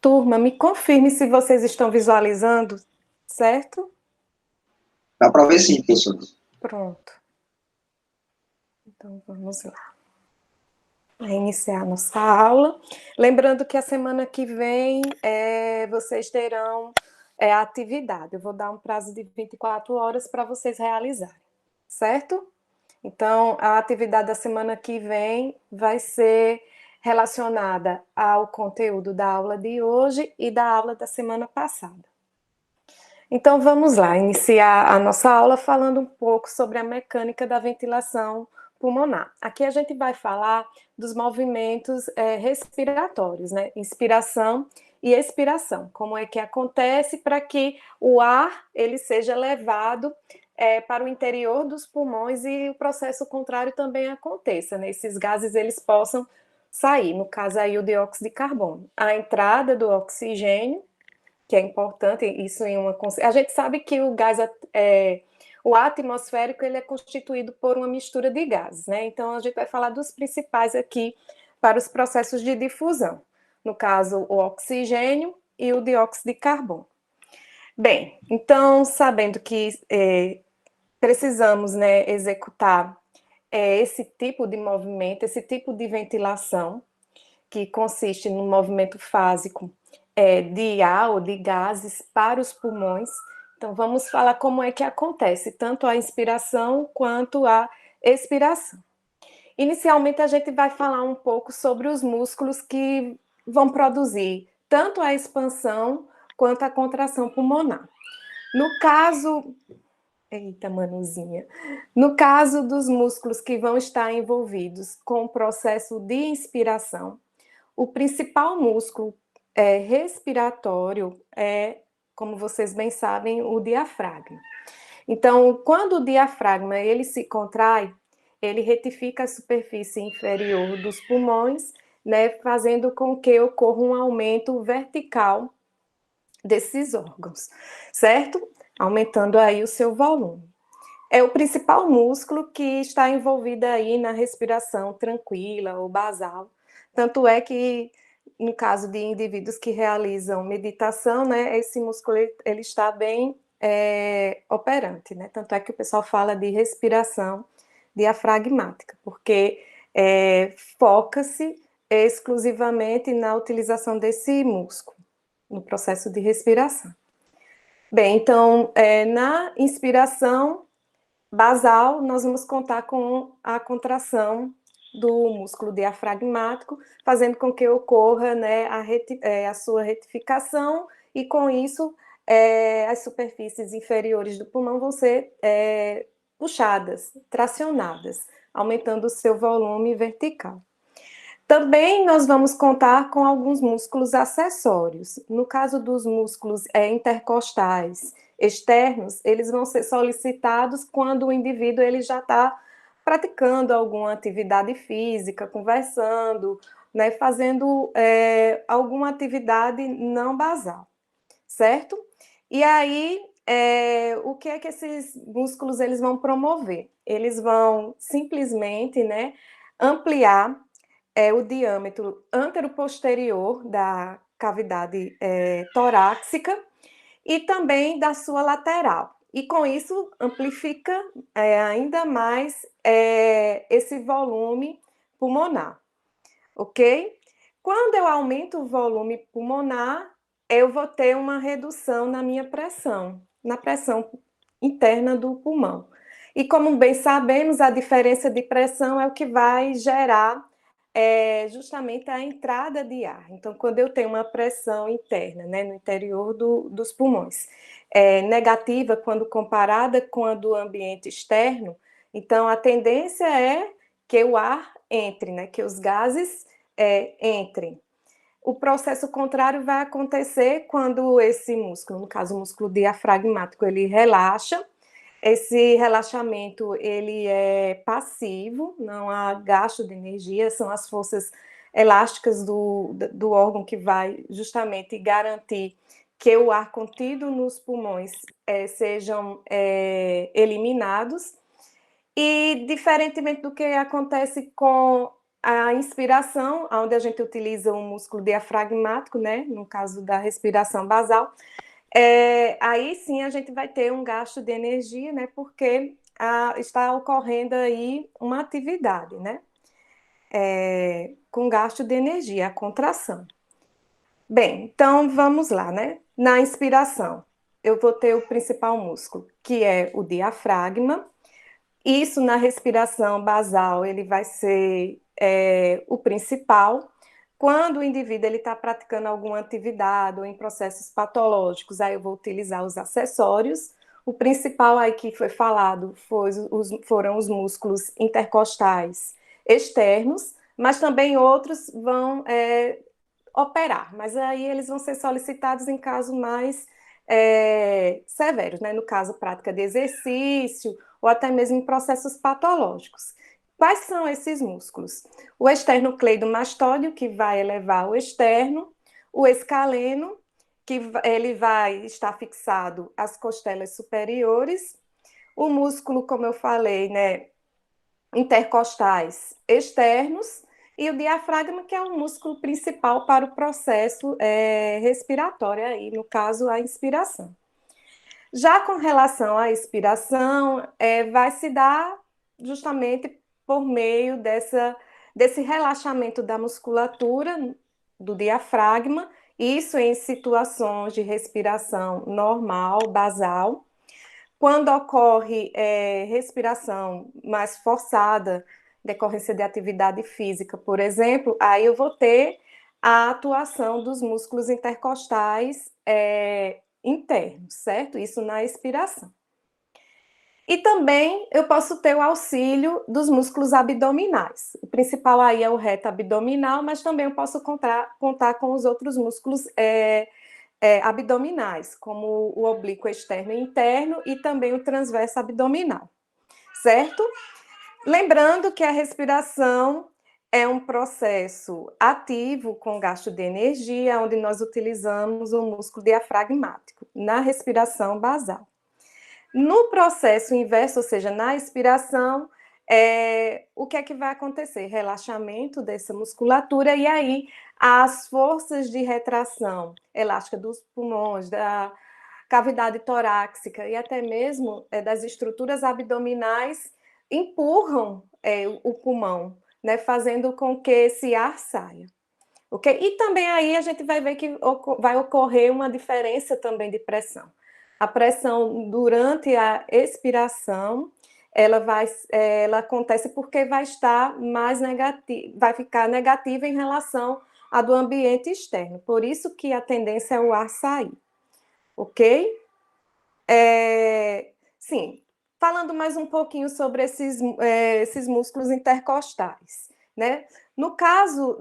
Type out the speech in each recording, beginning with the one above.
Turma, me confirme se vocês estão visualizando, certo? Dá para ver sim, professor. Pronto. Então, vamos lá. Iniciar nossa aula. Lembrando que a semana que vem vocês terão a atividade. Eu vou dar um prazo de 24 horas para vocês realizarem, certo? Então, a atividade da semana que vem vai ser relacionada ao conteúdo da aula de hoje e da aula da semana passada. Então, vamos lá, iniciar a nossa aula falando um pouco sobre a mecânica da ventilação pulmonar. Aqui a gente vai falar dos movimentos respiratórios, né? Inspiração e expiração. Como é que acontece para que o ar ele seja levado para o interior dos pulmões e o processo contrário também aconteça, né? Esses gases eles possam sair, no caso aí o dióxido de carbono. A entrada do oxigênio, que é importante, isso em uma... A gente sabe que o gás, o ar atmosférico, ele é constituído por uma mistura de gases, né? Então, a gente vai falar dos principais aqui para os processos de difusão. No caso, o oxigênio e o dióxido de carbono. Bem, então, sabendo que precisamos, né, executar esse tipo de movimento, esse tipo de ventilação, que consiste no movimento fásico de ar ou de gases para os pulmões. Então, vamos falar como é que acontece, tanto a inspiração quanto a expiração. Inicialmente, a gente vai falar um pouco sobre os músculos que vão produzir tanto a expansão quanto a contração pulmonar. No caso... Eita, Manuzinha. No caso dos músculos que vão estar envolvidos com o processo de inspiração, o principal músculo respiratório é, como vocês bem sabem, o diafragma. Então, quando o diafragma ele se contrai, ele retifica a superfície inferior dos pulmões, né, fazendo com que ocorra um aumento vertical desses órgãos, certo? Aumentando aí o seu volume. É o principal músculo que está envolvido aí na respiração tranquila ou basal. Tanto é que, no caso de indivíduos que realizam meditação, né, esse músculo ele está bem operante, né? Tanto é que o pessoal fala de respiração diafragmática, porque foca-se exclusivamente na utilização desse músculo, no processo de respiração. Bem, então, na inspiração basal, nós vamos contar com a contração do músculo diafragmático, fazendo com que ocorra, né, a sua retificação, e com isso as superfícies inferiores do pulmão vão ser puxadas, tracionadas, aumentando o seu volume vertical. Também nós vamos contar com alguns músculos acessórios. No caso dos músculos intercostais externos, eles vão ser solicitados quando o indivíduo ele já está praticando alguma atividade física, conversando, né, fazendo alguma atividade não basal, certo? E aí, o que é que esses músculos eles vão promover? Eles vão simplesmente, né, ampliar o diâmetro antero-posterior da cavidade torácica e também da sua lateral. E com isso amplifica ainda mais esse volume pulmonar, ok? Quando eu aumento o volume pulmonar, eu vou ter uma redução na minha pressão, na pressão interna do pulmão. E como bem sabemos, a diferença de pressão é o que vai gerar justamente a entrada de ar. Então, quando eu tenho uma pressão interna, né, no interior dos pulmões, negativa quando comparada com a do ambiente externo, então a tendência é que o ar entre, né, que os gases entrem. O processo contrário vai acontecer quando esse músculo, no caso o músculo diafragmático, ele relaxa. Esse relaxamento, ele é passivo, não há gasto de energia, são as forças elásticas do órgão que vai justamente garantir que o ar contido nos pulmões sejam eliminados. E, diferentemente do que acontece com a inspiração, onde a gente utiliza o músculo diafragmático, né, no caso da respiração basal, aí sim a gente vai ter um gasto de energia, né, porque está ocorrendo aí uma atividade, né, com gasto de energia, a contração. Bem, então vamos lá, né? Na inspiração, eu vou ter o principal músculo, que é o diafragma. Isso na respiração basal, ele vai ser o principal. Quando o indivíduo está praticando alguma atividade ou em processos patológicos, aí eu vou utilizar os acessórios. O principal aí que foi falado foram os músculos intercostais externos, mas também outros vão operar, mas aí eles vão ser solicitados em casos mais severos, né? No caso, prática de exercício ou até mesmo em processos patológicos. Quais são esses músculos? O esternocleidomastóide, que vai elevar o externo, o escaleno, que ele vai estar fixado às costelas superiores, o músculo, como eu falei, né, intercostais externos, e o diafragma, que é o músculo principal para o processo respiratório, aí, no caso, a inspiração. Já com relação à expiração, vai se dar justamente por meio desse relaxamento da musculatura do diafragma, isso em situações de respiração normal, basal. Quando ocorre respiração mais forçada, decorrência de atividade física, por exemplo, aí eu vou ter a atuação dos músculos intercostais internos, certo? Isso na expiração. E também eu posso ter o auxílio dos músculos abdominais. O principal aí é o reto abdominal, mas também eu posso contar com os outros músculos abdominais, como o oblíquo externo e interno e também o transverso abdominal, certo? Lembrando que a respiração é um processo ativo com gasto de energia, onde nós utilizamos o músculo diafragmático na respiração basal. No processo inverso, ou seja, na expiração, o que é que vai acontecer? Relaxamento dessa musculatura, e aí as forças de retração elástica dos pulmões, da cavidade torácica e até mesmo das estruturas abdominais empurram o pulmão, né, fazendo com que esse ar saia. Okay? E também aí a gente vai ver que vai ocorrer uma diferença também de pressão. A pressão durante a expiração, ela acontece porque vai estar mais negativa, vai ficar negativa em relação à do ambiente externo. Por isso que a tendência é o ar sair. Ok? Sim, falando mais um pouquinho sobre esses músculos intercostais, né? No caso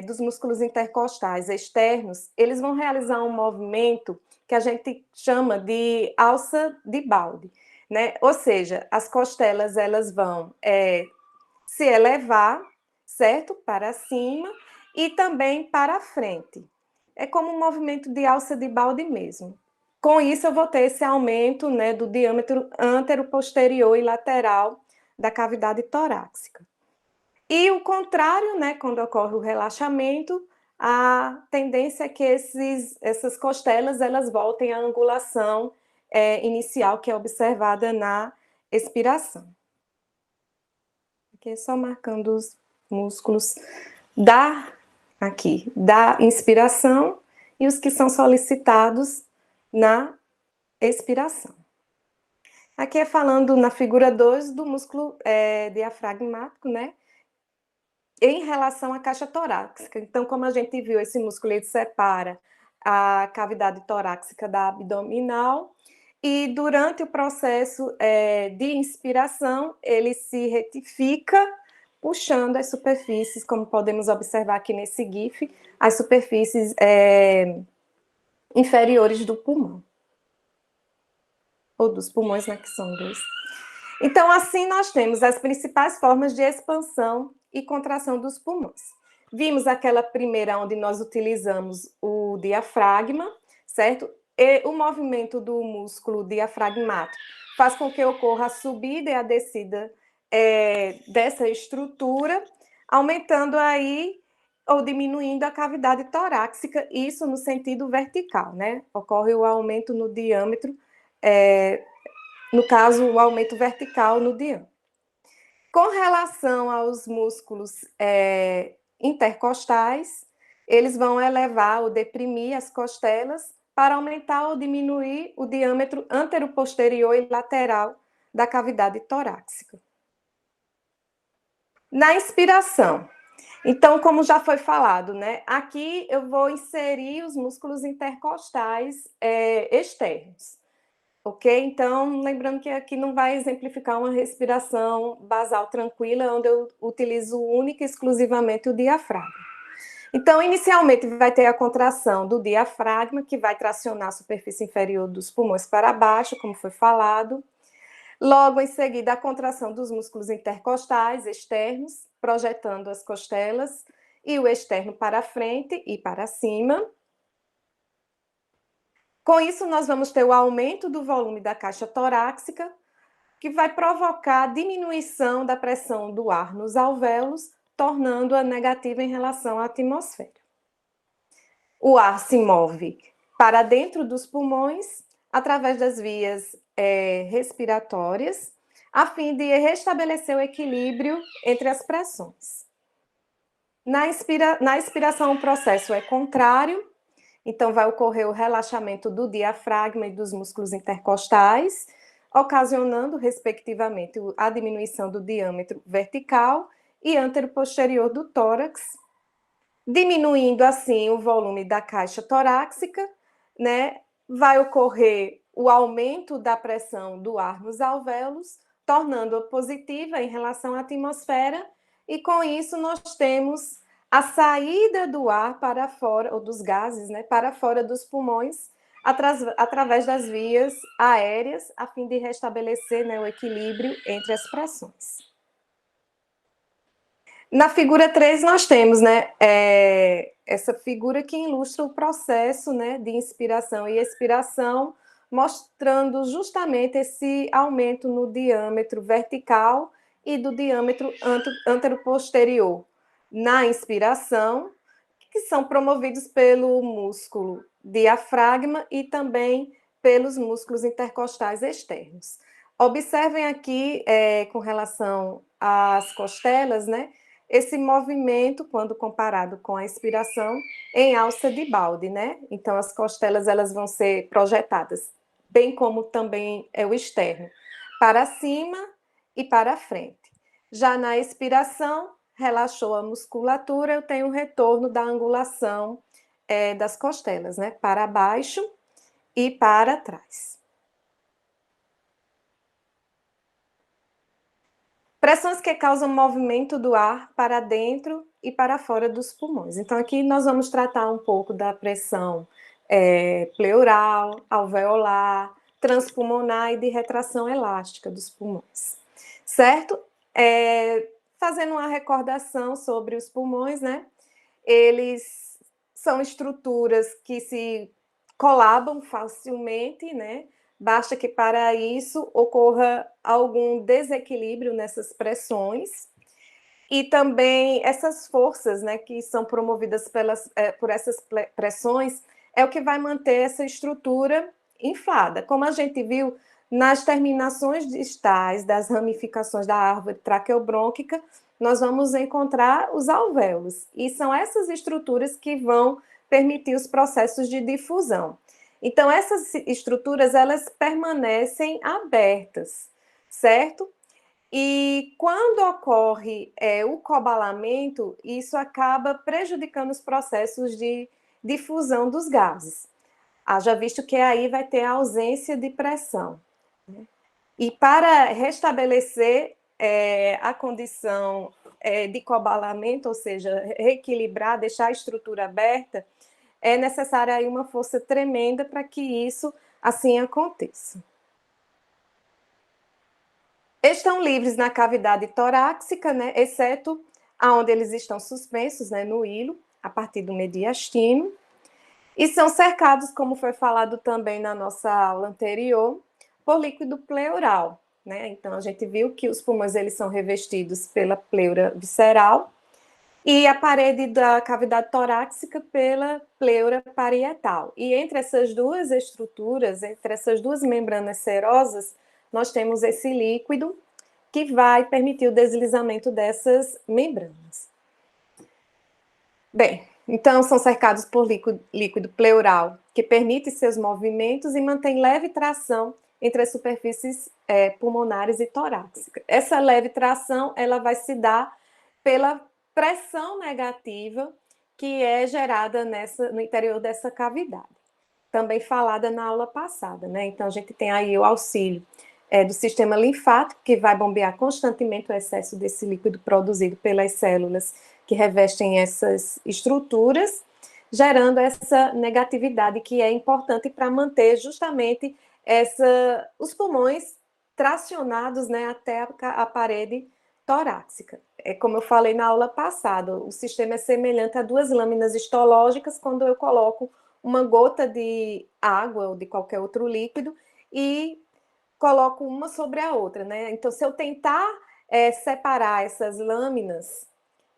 dos músculos intercostais externos, eles vão realizar um movimento que a gente chama de alça de balde, né? Ou seja, as costelas elas vão se elevar, certo? Para cima e também para frente. É como um movimento de alça de balde mesmo. Com isso, eu vou ter esse aumento, né, do diâmetro antero-posterior e lateral da cavidade torácica. E o contrário, né, quando ocorre o relaxamento, a tendência é que essas costelas elas voltem à angulação inicial que é observada na expiração. Aqui é só marcando os músculos da inspiração e os que são solicitados na expiração. Aqui é falando na figura 2 do músculo diafragmático, né? Em relação à caixa torácica. Então, como a gente viu, esse músculo ele separa a cavidade torácica da abdominal e durante o processo de inspiração, ele se retifica, puxando as superfícies, como podemos observar aqui nesse GIF, as superfícies inferiores do pulmão. Ou dos pulmões, né, que são dois. Então, assim, nós temos as principais formas de expansão e contração dos pulmões. Vimos aquela primeira onde nós utilizamos o diafragma, certo? E o movimento do músculo diafragmático faz com que ocorra a subida e a descida dessa estrutura, aumentando aí ou diminuindo a cavidade torácica, isso no sentido vertical, né? Ocorre o aumento no diâmetro, no caso, o aumento vertical no diâmetro. Com relação aos músculos intercostais, eles vão elevar ou deprimir as costelas para aumentar ou diminuir o diâmetro anteroposterior e lateral da cavidade torácica. Na inspiração, então, como já foi falado, né? Aqui eu vou inserir os músculos intercostais externos, ok? Então, lembrando que aqui não vai exemplificar uma respiração basal tranquila, onde eu utilizo única e exclusivamente o diafragma. Então, inicialmente vai ter a contração do diafragma, que vai tracionar a superfície inferior dos pulmões para baixo, como foi falado. Logo em seguida, a contração dos músculos intercostais externos, projetando as costelas e o externo para frente e para cima. Com isso, nós vamos ter o aumento do volume da caixa torácica, que vai provocar a diminuição da pressão do ar nos alvéolos, tornando-a negativa em relação à atmosfera. O ar se move para dentro dos pulmões, através das vias respiratórias, a fim de restabelecer o equilíbrio entre as pressões. Na expiração, o processo é contrário, então vai ocorrer o relaxamento do diafragma e dos músculos intercostais, ocasionando, respectivamente, a diminuição do diâmetro vertical e anteroposterior do tórax, diminuindo assim o volume da caixa torácica, né? Vai ocorrer o aumento da pressão do ar nos alvéolos, tornando-a positiva em relação à atmosfera, e com isso nós temos a saída do ar para fora, ou dos gases, né, para fora dos pulmões, através das vias aéreas, a fim de restabelecer, né, o equilíbrio entre as pressões. Na figura 3, nós temos, né, essa figura que ilustra o processo, né, de inspiração e expiração, mostrando justamente esse aumento no diâmetro vertical e do diâmetro anteroposterior na inspiração, que são promovidos pelo músculo diafragma e também pelos músculos intercostais externos. Observem aqui, com relação às costelas, né, esse movimento, quando comparado com a expiração, em alça de balde, né? Então, as costelas elas vão ser projetadas, bem como também é o externo, para cima e para frente. Já na expiração, relaxou a musculatura, eu tenho um retorno da angulação das costelas, né? Para baixo e para trás. Pressões que causam movimento do ar para dentro e para fora dos pulmões. Então, aqui nós vamos tratar um pouco da pressão pleural, alveolar, transpulmonar e de retração elástica dos pulmões, certo? Fazendo uma recordação sobre os pulmões, né? Eles são estruturas que se colabam facilmente, né? Basta que para isso ocorra algum desequilíbrio nessas pressões, e também essas forças, né, que são promovidas por essas pressões, é o que vai manter essa estrutura inflada. Como a gente viu nas terminações distais das ramificações da árvore traqueobrônquica, nós vamos encontrar os alvéolos, e são essas estruturas que vão permitir os processos de difusão. Então, essas estruturas, elas permanecem abertas, certo? E quando ocorre o cobalamento, isso acaba prejudicando os processos de difusão dos gases. Haja visto que aí vai ter a ausência de pressão, né? E para restabelecer a condição de cobalamento, ou seja, reequilibrar, deixar a estrutura aberta, é necessária aí uma força tremenda para que isso assim aconteça. Estão livres na cavidade torácica, né, exceto aonde eles estão suspensos, né, no hilo, a partir do mediastino, e são cercados, como foi falado também na nossa aula anterior, por líquido pleural, né? Então, a gente viu que os pulmões eles são revestidos pela pleura visceral, e a parede da cavidade torácica pela pleura parietal. E entre essas duas estruturas, entre essas duas membranas serosas, nós temos esse líquido que vai permitir o deslizamento dessas membranas. Bem, então são cercados por líquido pleural, que permite seus movimentos e mantém leve tração entre as superfícies pulmonares e torácicas. Essa leve tração, ela vai se dar pela pressão negativa que é gerada no interior dessa cavidade. Também falada na aula passada, né? Então, a gente tem aí o auxílio do sistema linfático, que vai bombear constantemente o excesso desse líquido produzido pelas células que revestem essas estruturas, gerando essa negatividade que é importante para manter justamente os pulmões tracionados, né, até a parede torácica. É como eu falei na aula passada, o sistema é semelhante a duas lâminas histológicas quando eu coloco uma gota de água ou de qualquer outro líquido e coloco uma sobre a outra, né? Então, se eu tentar separar essas lâminas,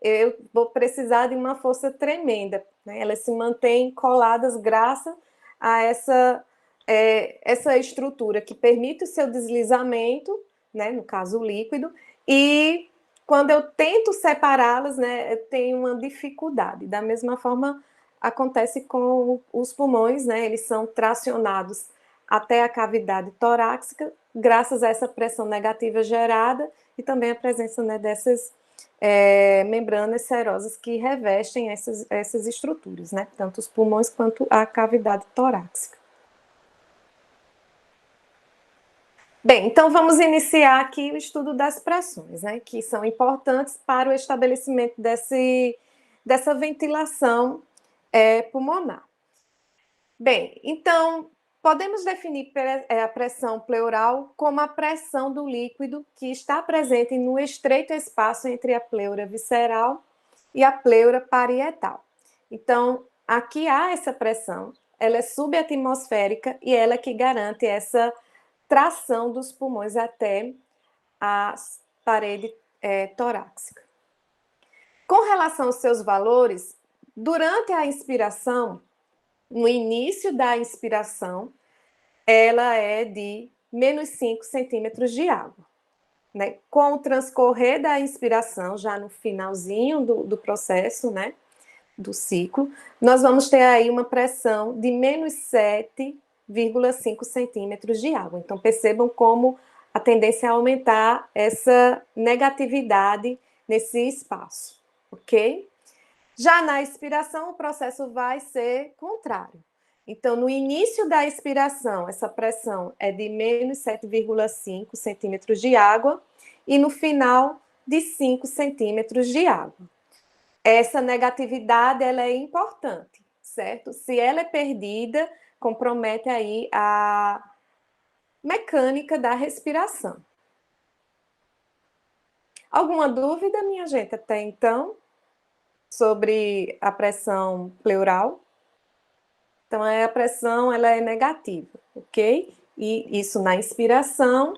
eu vou precisar de uma força tremenda, né? Elas se mantêm coladas graças a essa estrutura que permite o seu deslizamento, né? No caso, o líquido, e quando eu tento separá-las, né, eu tenho uma dificuldade. Da mesma forma, acontece com os pulmões, né? Eles são tracionados até a cavidade torácica, graças a essa pressão negativa gerada e também a presença, né, dessas membranas serosas que revestem essas estruturas, né? Tanto os pulmões quanto a cavidade torácica. Bem, então vamos iniciar aqui o estudo das pressões, né, que são importantes para o estabelecimento dessa ventilação pulmonar. Bem, então, podemos definir a pressão pleural como a pressão do líquido que está presente no estreito espaço entre a pleura visceral e a pleura parietal. Então, aqui há essa pressão, ela é subatmosférica e ela é que garante essa tração dos pulmões até a parede torácica. Com relação aos seus valores, durante a inspiração, no início da inspiração, ela é de menos 5 centímetros de água. Né? Com o transcorrer da inspiração, já no finalzinho do processo, né, do ciclo, nós vamos ter aí uma pressão de menos 7,5 centímetros de água. Então, percebam como a tendência é aumentar essa negatividade nesse espaço, ok? Já na expiração, o processo vai ser contrário. Então, no início da expiração, essa pressão é de menos 7,5 centímetros de água e no final de 5 centímetros de água. Essa negatividade ela é importante, certo? Se ela é perdida, compromete aí a mecânica da respiração. Alguma dúvida, minha gente, até então, sobre a pressão pleural? Então, a pressão ela é negativa, ok? E isso na inspiração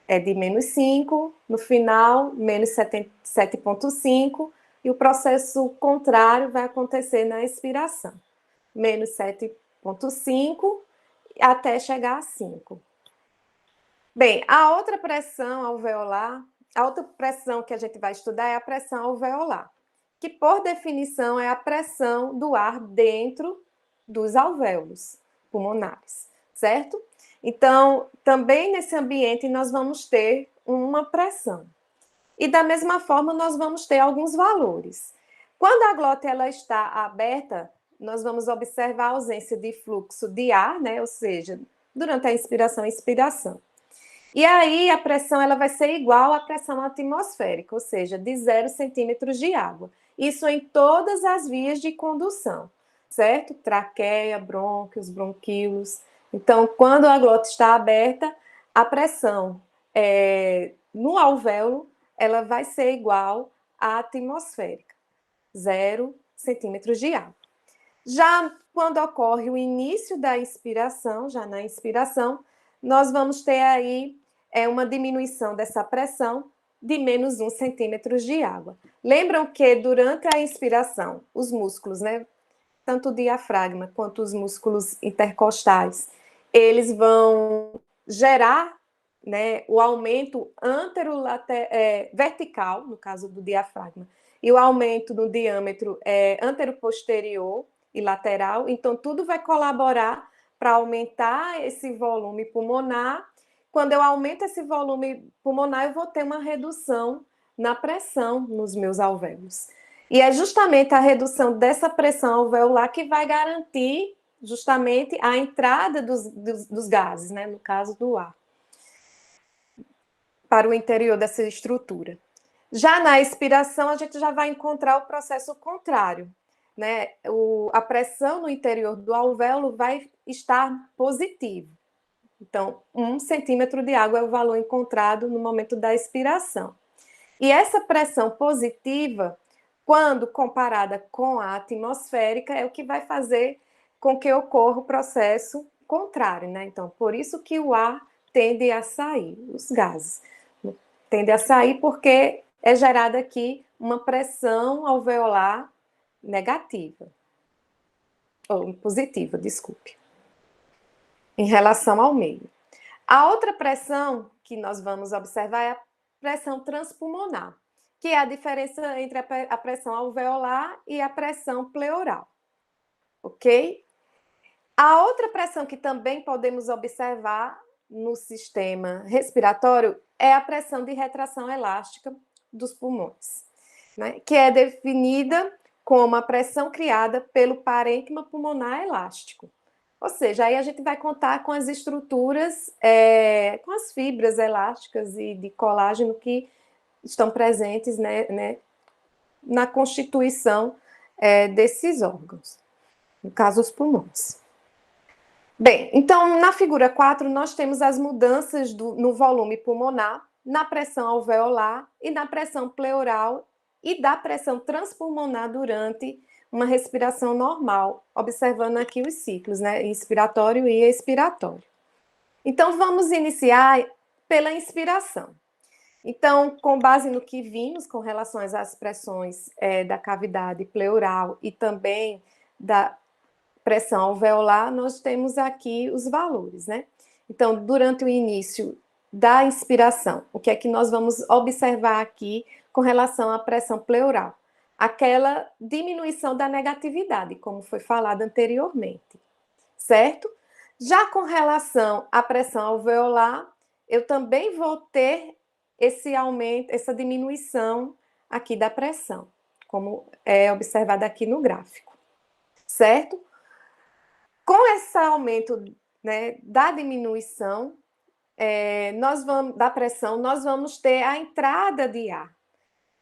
é de menos 5, no final, menos 7,5, e o processo contrário vai acontecer na expiração. Menos 7,5 até chegar a 5. Bem, a outra pressão alveolar, a outra pressão que a gente vai estudar é a pressão alveolar, que por definição é a pressão do ar dentro dos alvéolos pulmonares, certo? Então, também nesse ambiente nós vamos ter uma pressão. E da mesma forma nós vamos ter alguns valores. Quando a glote ela está aberta, nós vamos observar a ausência de fluxo de ar, né? Ou seja, durante a inspiração e expiração. E aí a pressão ela vai ser igual à pressão atmosférica, ou seja, de 0 centímetros de água. Isso em todas as vias de condução, certo? Traqueia, brônquios, bronquíolos. Então, quando a glote está aberta, a pressão no alvéolo ela vai ser igual à atmosférica, 0 centímetros de água. Já quando ocorre o início da inspiração, já na inspiração, nós vamos ter aí uma diminuição dessa pressão de menos 1 centímetro de água. Lembram que durante a inspiração, os músculos, né, tanto o diafragma quanto os músculos intercostais, eles vão gerar, né, o aumento vertical, no caso do diafragma, e o aumento no diâmetro anteroposterior e lateral. Então, tudo vai colaborar para aumentar esse volume pulmonar. Quando eu aumento esse volume pulmonar, eu vou ter uma redução na pressão nos meus alvéolos. E é justamente a redução dessa pressão alveolar que vai garantir justamente a entrada dos gases, né, no caso do ar, para o interior dessa estrutura. Já na expiração, a gente já vai encontrar o processo contrário, né? A pressão no interior do alvéolo vai estar positiva. Então, 1 centímetro de água é o valor encontrado no momento da expiração. E essa pressão positiva, quando comparada com a atmosférica, é o que vai fazer com que ocorra o processo contrário, né? Então, por isso que o ar tende a sair, os gases tendem a sair porque é gerada aqui uma pressão alveolar negativa, ou positiva, desculpe, em relação ao meio. A outra pressão que nós vamos observar é a pressão transpulmonar, que é a diferença entre a pressão alveolar e a pressão pleural, ok? A outra pressão que também podemos observar no sistema respiratório é a pressão de retração elástica dos pulmões, né? Que é definida como a pressão criada pelo parênquima pulmonar elástico. Ou seja, aí a gente vai contar com as estruturas, com as fibras elásticas e de colágeno que estão presentes, né, na constituição desses órgãos, no caso, os pulmões. Bem, então, na figura 4, nós temos as mudanças no volume pulmonar, na pressão alveolar e na pressão pleural e da pressão transpulmonar durante uma respiração normal, observando aqui os ciclos, né? Inspiratório e expiratório. Então, vamos iniciar pela inspiração. Então, com base no que vimos com relação às pressões da cavidade pleural e também da pressão alveolar, nós temos aqui os valores, né? Então, durante o início da inspiração, o que é que nós vamos observar aqui com relação à pressão pleural? Aquela diminuição da negatividade, como foi falado anteriormente, certo? Já com relação à pressão alveolar, eu também vou ter esse aumento, essa diminuição aqui da pressão, como é observado aqui no gráfico, certo? Com esse aumento, né, da diminuição da pressão, nós vamos ter a entrada de ar,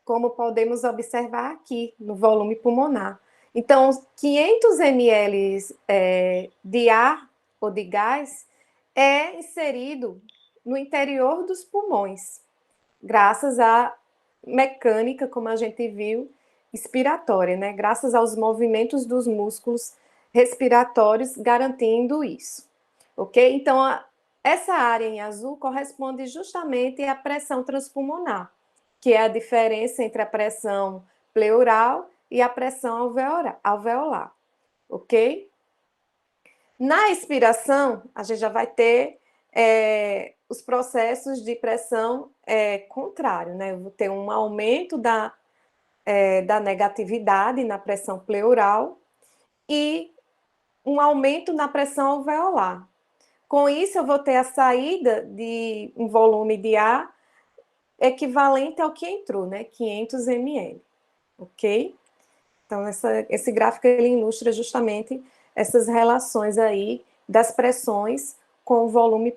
como podemos observar aqui no volume pulmonar. Então, 500 ml de ar ou de gás é inserido no interior dos pulmões, graças à mecânica, como a gente viu, expiratória, né? Graças aos movimentos dos músculos respiratórios, garantindo isso, ok? Então, essa área em azul corresponde justamente à pressão transpulmonar, que é a diferença entre a pressão pleural e a pressão alveolar, ok? Na expiração, a gente já vai ter os processos de pressão contrário, né? Eu vou ter um aumento da negatividade na pressão pleural e um aumento na pressão alveolar. Com isso, eu vou ter a saída de um volume de ar equivalente ao que entrou, né? 500 ml, ok? Então, esse gráfico ele ilustra justamente essas relações aí das pressões com o volume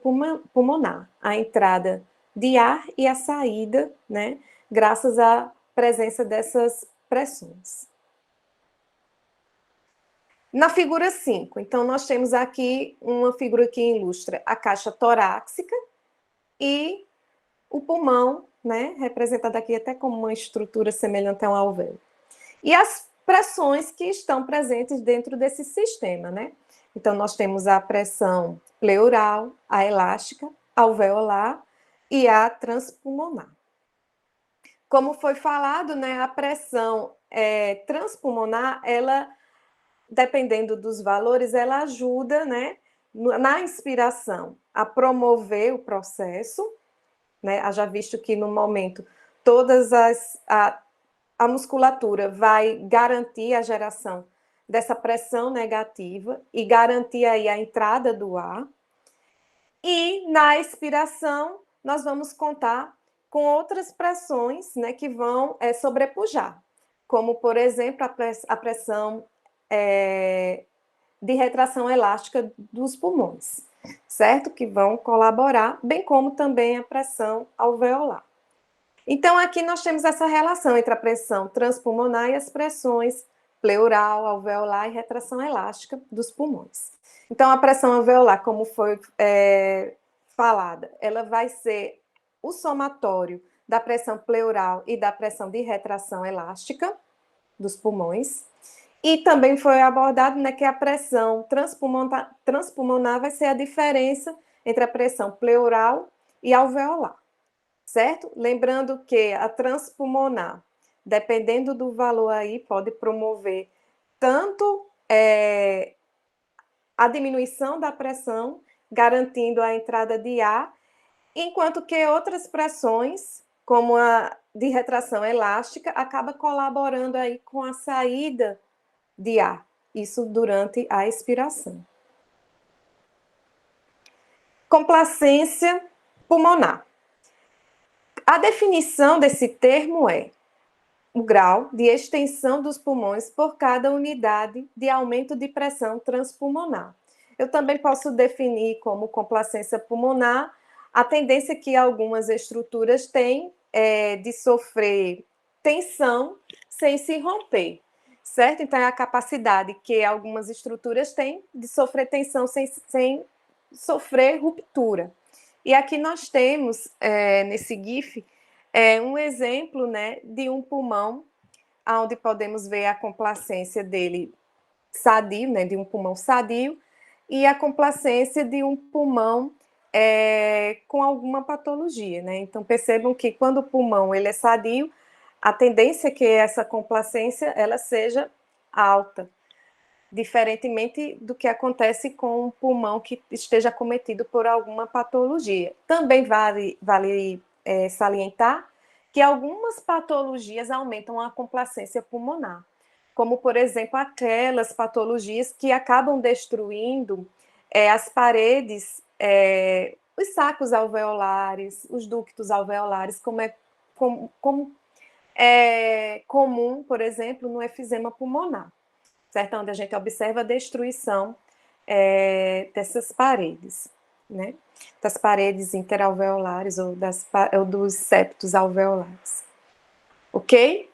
pulmonar, a entrada de ar e a saída, né? Graças à presença dessas pressões. Na figura 5, então, nós temos aqui uma figura que ilustra a caixa torácica e o pulmão, né, representado aqui até como uma estrutura semelhante a um alvéolo. E as pressões que estão presentes dentro desse sistema, né? Então, nós temos a pressão pleural, a elástica, a alveolar e a transpulmonar. como foi falado, né, a pressão transpulmonar, ela, dependendo dos valores, ela ajuda, né, na inspiração a promover o processo, né, haja visto que no momento a musculatura vai garantir a geração dessa pressão negativa e garantir aí a entrada do ar. E na expiração, nós vamos contar com outras pressões, né, que vão sobrepujar, como, por exemplo, a pressão de retração elástica dos pulmões, certo? Que vão colaborar, bem como também a pressão alveolar. Então, aqui nós temos essa relação entre a pressão transpulmonar e as pressões pleural, alveolar e retração elástica dos pulmões. Então, a pressão alveolar, como foi falada, ela vai ser o somatório da pressão pleural e da pressão de retração elástica dos pulmões. E também foi abordado, né, que a pressão transpulmonar vai ser a diferença entre a pressão pleural e alveolar, certo? Lembrando que a transpulmonar, dependendo do valor aí, pode promover tanto a diminuição da pressão, garantindo a entrada de ar, enquanto que outras pressões, como a de retração elástica, acaba colaborando aí com a saída de ar, isso durante a expiração. Complacência pulmonar. A definição desse termo é o grau de extensão dos pulmões por cada unidade de aumento de pressão transpulmonar. Eu também posso definir como complacência pulmonar a tendência que algumas estruturas têm de sofrer tensão sem se romper, certo? Então, é a capacidade que algumas estruturas têm de sofrer tensão sem sofrer ruptura. E aqui nós temos, nesse GIF, um exemplo, né, de um pulmão, onde podemos ver a complacência dele sadio, né, de um pulmão sadio, e a complacência de um pulmão com alguma patologia, né? Então, percebam que quando o pulmão ele é sadio, a tendência é que essa complacência ela seja alta, diferentemente do que acontece com um pulmão que esteja acometido por alguma patologia. Também vale salientar que algumas patologias aumentam a complacência pulmonar, como, por exemplo, aquelas patologias que acabam destruindo as paredes, os sacos alveolares, os ductos alveolares, como é comum, por exemplo, no efizema pulmonar, certo? Onde a gente observa a destruição dessas paredes, né? Das paredes interalveolares ou dos septos alveolares. Ok?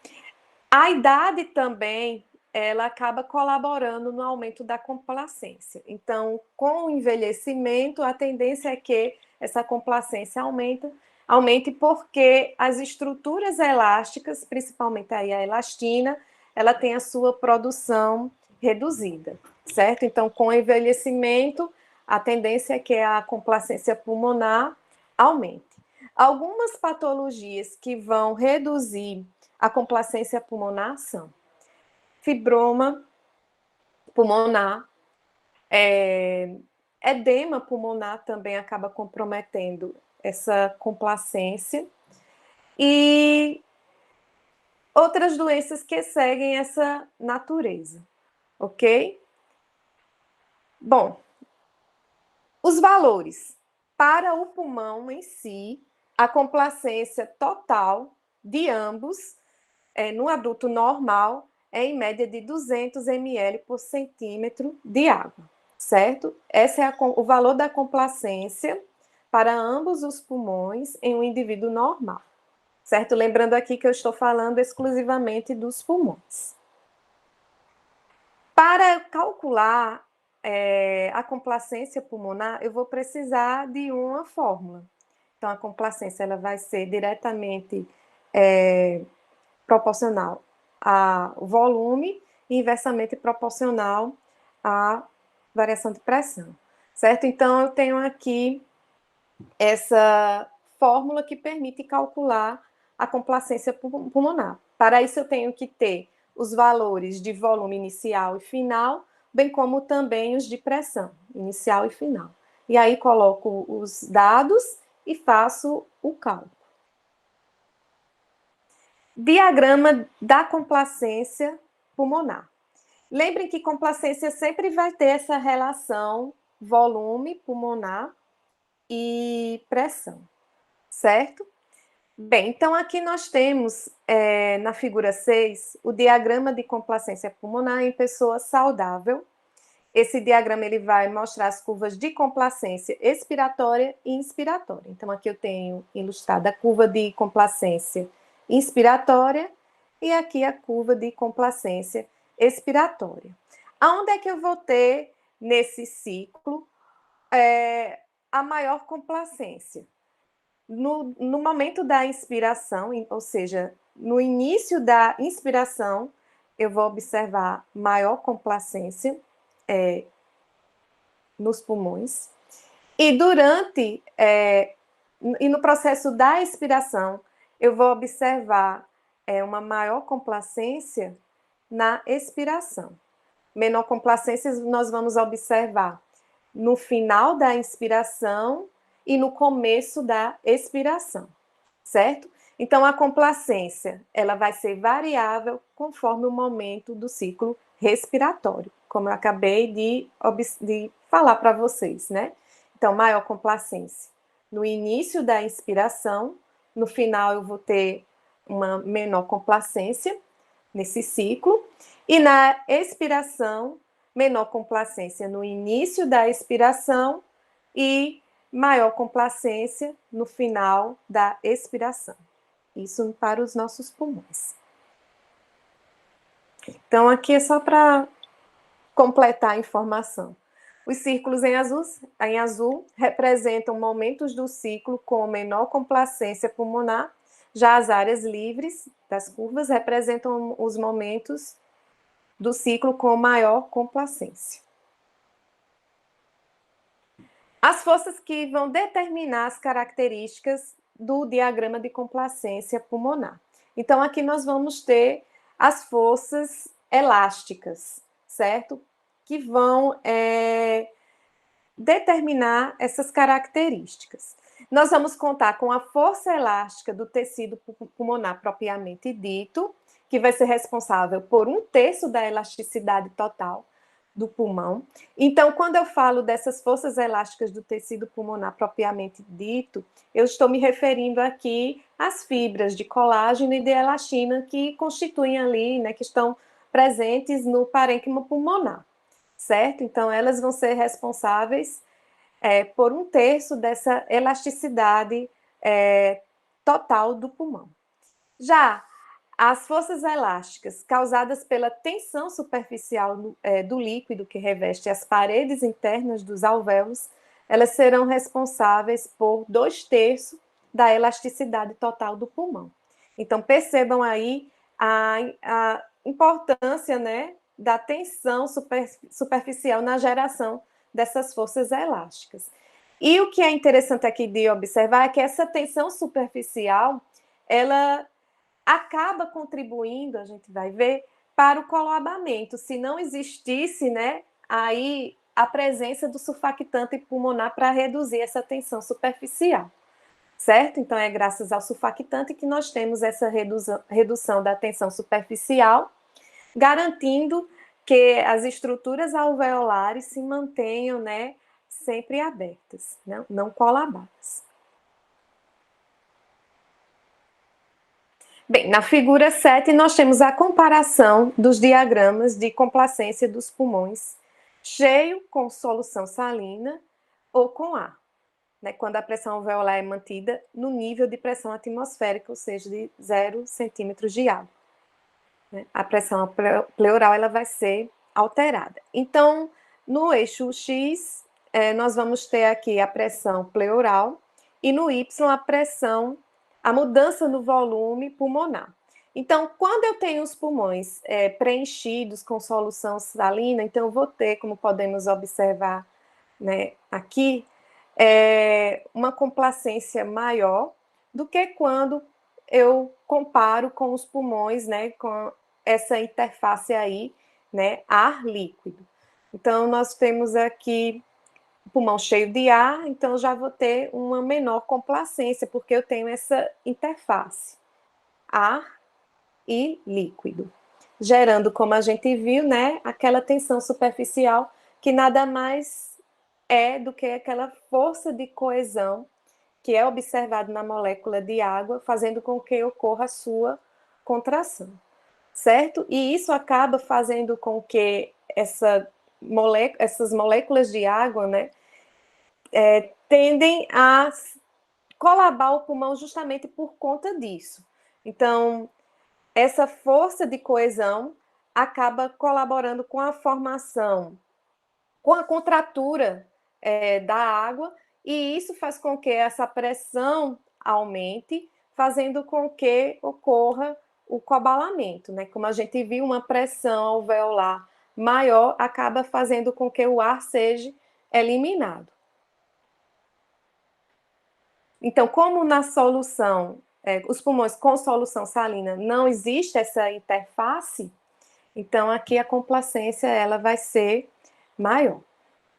A idade também, ela acaba colaborando no aumento da complacência. Então, com o envelhecimento, a tendência é que essa complacência aumente porque as estruturas elásticas, principalmente aí a elastina, ela tem a sua produção reduzida, certo? Então, com o envelhecimento, a tendência é que a complacência pulmonar aumente. Algumas patologias que vão reduzir a complacência pulmonar são fibroma pulmonar, edema pulmonar também acaba comprometendo essa complacência, e outras doenças que seguem essa natureza, ok? Bom, os valores. Para o pulmão em si, a complacência total de ambos, no adulto normal, é em média de 200 ml por centímetro de água, certo? Esse é o valor da complacência para ambos os pulmões em um indivíduo normal, certo? Lembrando aqui que eu estou falando exclusivamente dos pulmões. Para calcular a complacência pulmonar, eu vou precisar de uma fórmula. Então, a complacência ela vai ser diretamente proporcional ao volume e inversamente proporcional à variação de pressão, certo? Então, eu tenho aqui essa fórmula que permite calcular a complacência pulmonar. Para isso, eu tenho que ter os valores de volume inicial e final, bem como também os de pressão inicial e final. E aí, coloco os dados e faço o cálculo. Diagrama da complacência pulmonar. Lembrem que complacência sempre vai ter essa relação volume pulmonar e pressão, certo? Bem, então aqui nós temos, na figura 6, o diagrama de complacência pulmonar em pessoa saudável. Esse diagrama ele vai mostrar as curvas de complacência expiratória e inspiratória. Então aqui eu tenho ilustrada a curva de complacência inspiratória e aqui a curva de complacência expiratória. Aonde é que eu vou ter, nesse ciclo, a maior complacência? No momento da inspiração, ou seja, no início da inspiração, eu vou observar maior complacência nos pulmões. E e no processo da expiração, eu vou observar uma maior complacência na expiração. Menor complacência nós vamos observar no final da inspiração e no começo da expiração, certo? Então, a complacência, ela vai ser variável conforme o momento do ciclo respiratório, como eu acabei de falar para vocês, né? Então, maior complacência no início da inspiração, no final eu vou ter uma menor complacência nesse ciclo, e na expiração, menor complacência no início da expiração e maior complacência no final da expiração. Isso para os nossos pulmões. Então, aqui é só para completar a informação. Os círculos em azul representam momentos do ciclo com menor complacência pulmonar, já as áreas livres das curvas representam os momentos do ciclo com maior complacência. As forças que vão determinar as características do diagrama de complacência pulmonar. Então, aqui nós vamos ter as forças elásticas, certo? Que vão determinar essas características. Nós vamos contar com a força elástica do tecido pulmonar propriamente dito, que vai ser responsável por 1/3 da elasticidade total do pulmão. Então, quando eu falo dessas forças elásticas do tecido pulmonar propriamente dito, eu estou me referindo aqui às fibras de colágeno e de elastina que constituem ali, né, que estão presentes no parênquima pulmonar, certo? Então, elas vão ser responsáveis por 1/3 dessa elasticidade total do pulmão. Já as forças elásticas causadas pela tensão superficial do líquido que reveste as paredes internas dos alvéolos, elas serão responsáveis por 2/3 da elasticidade total do pulmão. Então, percebam aí a importância, né, da tensão superficial na geração dessas forças elásticas. E o que é interessante aqui de observar é que essa tensão superficial, ela acaba contribuindo, a gente vai ver, para o colabamento. Se não existisse, né, aí a presença do surfactante pulmonar para reduzir essa tensão superficial, certo? Então, é graças ao surfactante que nós temos essa redução da tensão superficial, garantindo que as estruturas alveolares se mantenham, né, sempre abertas, não colabadas. Bem, na figura 7, nós temos a comparação dos diagramas de complacência dos pulmões cheio com solução salina ou com ar, né, quando a pressão alveolar é mantida no nível de pressão atmosférica, ou seja, de 0 centímetros de água. A pressão pleural ela vai ser alterada. Então, no eixo X, nós vamos ter aqui a pressão pleural e no Y a mudança no volume pulmonar. Então, quando eu tenho os pulmões preenchidos com solução salina, então eu vou ter, como podemos observar, né, aqui, uma complacência maior do que quando eu comparo com os pulmões, né, com essa interface aí, né, ar líquido. Então, nós temos aqui o pulmão cheio de ar, então eu já vou ter uma menor complacência, porque eu tenho essa interface, ar e líquido, gerando, como a gente viu, né, aquela tensão superficial, que nada mais é do que aquela força de coesão que é observado na molécula de água, fazendo com que ocorra a sua contração, certo? E isso acaba fazendo com que essas moléculas de água, né, tendem a colabar o pulmão justamente por conta disso. Então, essa força de coesão acaba colaborando com a formação, com a contratura da água, e isso faz com que essa pressão aumente, fazendo com que ocorra o cobalamento, né? Como a gente viu, uma pressão alveolar maior acaba fazendo com que o ar seja eliminado. Então, como na solução, os pulmões com solução salina não existe essa interface, então aqui a complacência ela vai ser maior,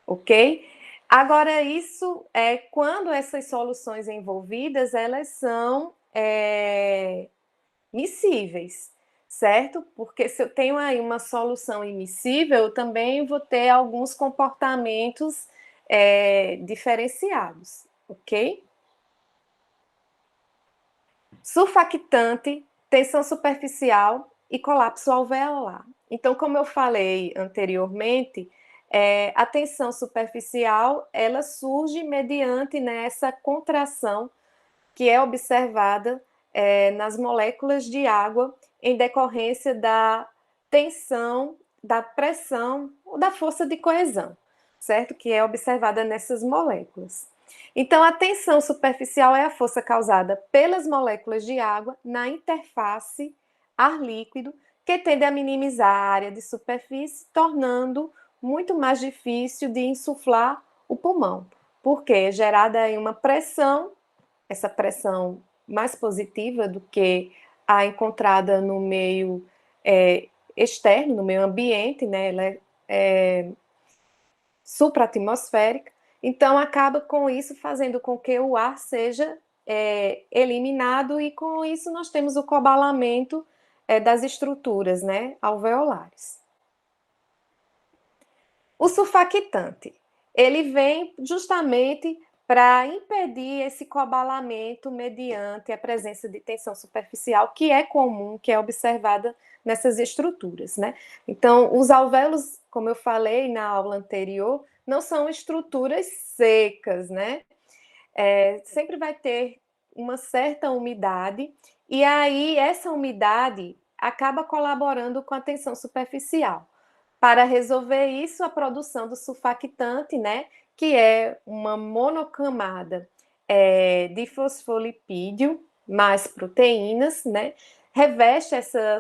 ok? Agora, isso é quando essas soluções envolvidas, elas são miscíveis, certo? Porque se eu tenho aí uma solução immiscível, eu também vou ter alguns comportamentos diferenciados, ok? Surfactante, tensão superficial e colapso alveolar. Então, como eu falei anteriormente, a tensão superficial ela surge mediante nessa contração que é observada nas moléculas de água em decorrência da tensão, da pressão ou da força de coesão, certo? Que é observada nessas moléculas. Então, a tensão superficial é a força causada pelas moléculas de água na interface ar líquido, que tende a minimizar a área de superfície, tornando muito mais difícil de insuflar o pulmão, porque é gerada aí uma pressão, essa pressão mais positiva do que a encontrada no meio externo, no meio ambiente, né? Ela é supraatmosférica, então acaba com isso fazendo com que o ar seja eliminado, e com isso nós temos o cobalamento das estruturas, né, alveolares. O surfactante, ele vem justamente para impedir esse cobalamento mediante a presença de tensão superficial, que é comum, que é observada nessas estruturas, né? Então, os alvéolos, como eu falei na aula anterior, não são estruturas secas, né? Sempre vai ter uma certa umidade, e aí essa umidade acaba colaborando com a tensão superficial. Para resolver isso, a produção do surfactante, né, que é uma monocamada de fosfolipídio mais proteínas, né, reveste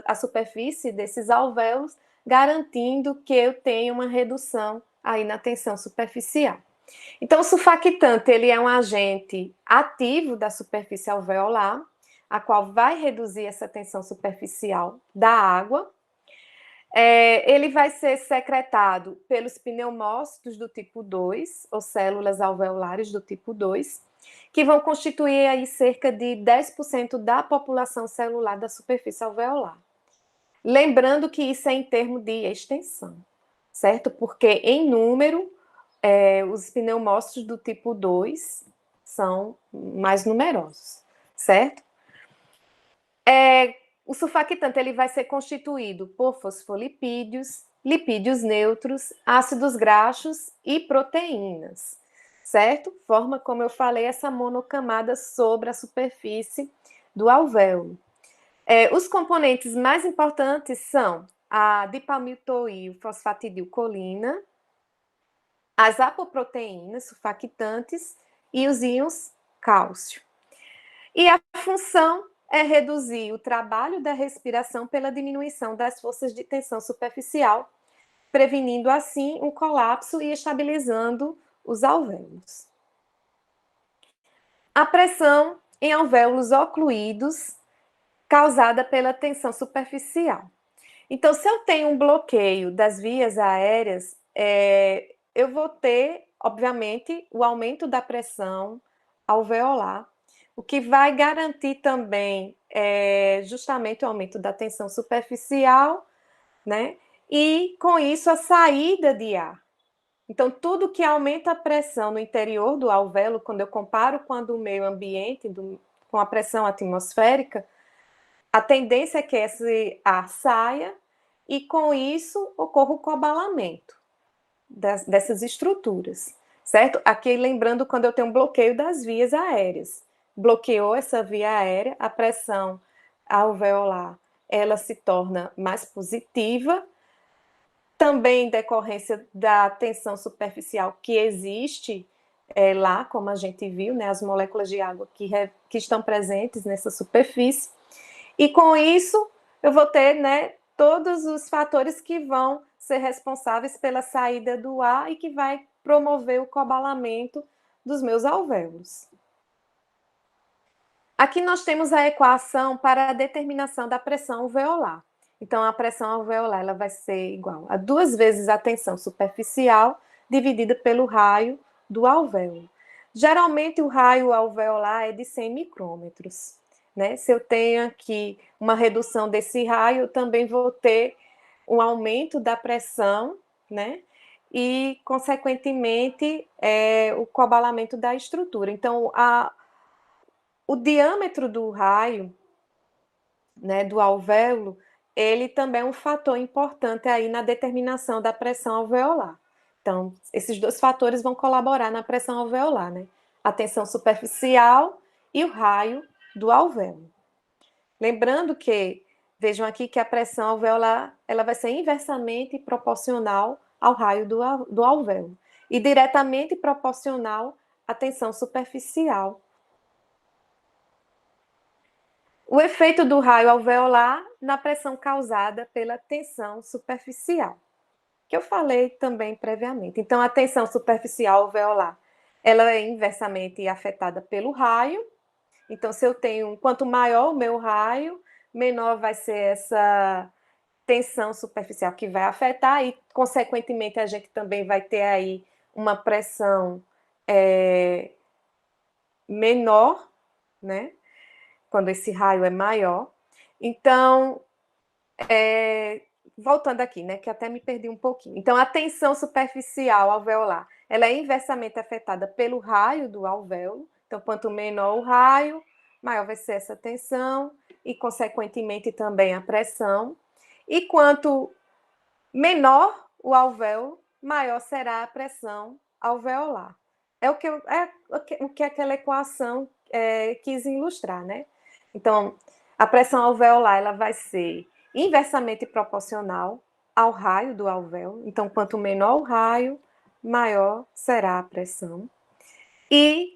a superfície desses alvéolos, garantindo que eu tenha uma redução aí na tensão superficial. Então, o surfactante ele é um agente ativo da superfície alveolar, a qual vai reduzir essa tensão superficial da água. Ele vai ser secretado pelos pneumócitos do tipo 2, ou células alveolares do tipo 2, que vão constituir aí cerca de 10% da população celular da superfície alveolar. Lembrando que isso é em termos de extensão, certo? Porque em número, os pneumócitos do tipo 2 são mais numerosos, certo? O surfactante ele vai ser constituído por fosfolipídios, lipídios neutros, ácidos graxos e proteínas, certo? Forma, como eu falei, essa monocamada sobre a superfície do alvéolo. Os componentes mais importantes são a dipalmitoil-fosfatidilcolina, as apoproteínas surfactantes e os íons cálcio. E a função é reduzir o trabalho da respiração pela diminuição das forças de tensão superficial, prevenindo assim um colapso e estabilizando os alvéolos. A pressão em alvéolos ocluídos causada pela tensão superficial. Então, se eu tenho um bloqueio das vias aéreas, eu vou ter, obviamente, o aumento da pressão alveolar, o que vai garantir também justamente o aumento da tensão superficial, né? E, com isso, a saída de ar. Então, tudo que aumenta a pressão no interior do alvéolo, quando eu comparo com a do meio ambiente, com a pressão atmosférica, a tendência é que esse ar saia e, com isso, ocorra o coabalamento dessas estruturas, certo? Aqui, lembrando, quando eu tenho um bloqueio das vias aéreas. Bloqueou essa via aérea, a pressão alveolar, ela se torna mais positiva, também em decorrência da tensão superficial que existe lá, como a gente viu, né, as moléculas de água que estão presentes nessa superfície. E com isso, eu vou ter, né, todos os fatores que vão ser responsáveis pela saída do ar e que vai promover o coabalamento dos meus alvéolos. Aqui nós temos a equação para a determinação da pressão alveolar. Então, a pressão alveolar ela vai ser igual a 2 vezes a tensão superficial dividida pelo raio do alvéolo. Geralmente, o raio alveolar é de 100 micrômetros. Né? Se eu tenho aqui uma redução desse raio, eu também vou ter um aumento da pressão, né? E, consequentemente, o coabalamento da estrutura. Então, o diâmetro do raio, né, do alvéolo, ele também é um fator importante aí na determinação da pressão alveolar. Então, esses dois fatores vão colaborar na pressão alveolar, né? A tensão superficial e o raio do alvéolo. Lembrando que, vejam aqui que a pressão alveolar, ela vai ser inversamente proporcional ao raio do alvéolo e diretamente proporcional à tensão superficial. O efeito do raio alveolar na pressão causada pela tensão superficial, que eu falei também previamente. Então, a tensão superficial alveolar, ela é inversamente afetada pelo raio. Então, se eu tenho, quanto maior o meu raio, menor vai ser essa tensão superficial que vai afetar e, consequentemente, a gente também vai ter aí uma pressão menor, né? Quando esse raio é maior. Então, voltando aqui, né, que até me perdi um pouquinho. Então, a tensão superficial alveolar, ela é inversamente afetada pelo raio do alvéolo. Então, quanto menor o raio, maior vai ser essa tensão e, consequentemente, também a pressão. E quanto menor o alvéolo, maior será a pressão alveolar. É o que aquela equação quis ilustrar, né? Então, a pressão alveolar ela vai ser inversamente proporcional ao raio do alvéolo. Então, quanto menor o raio, maior será a pressão. E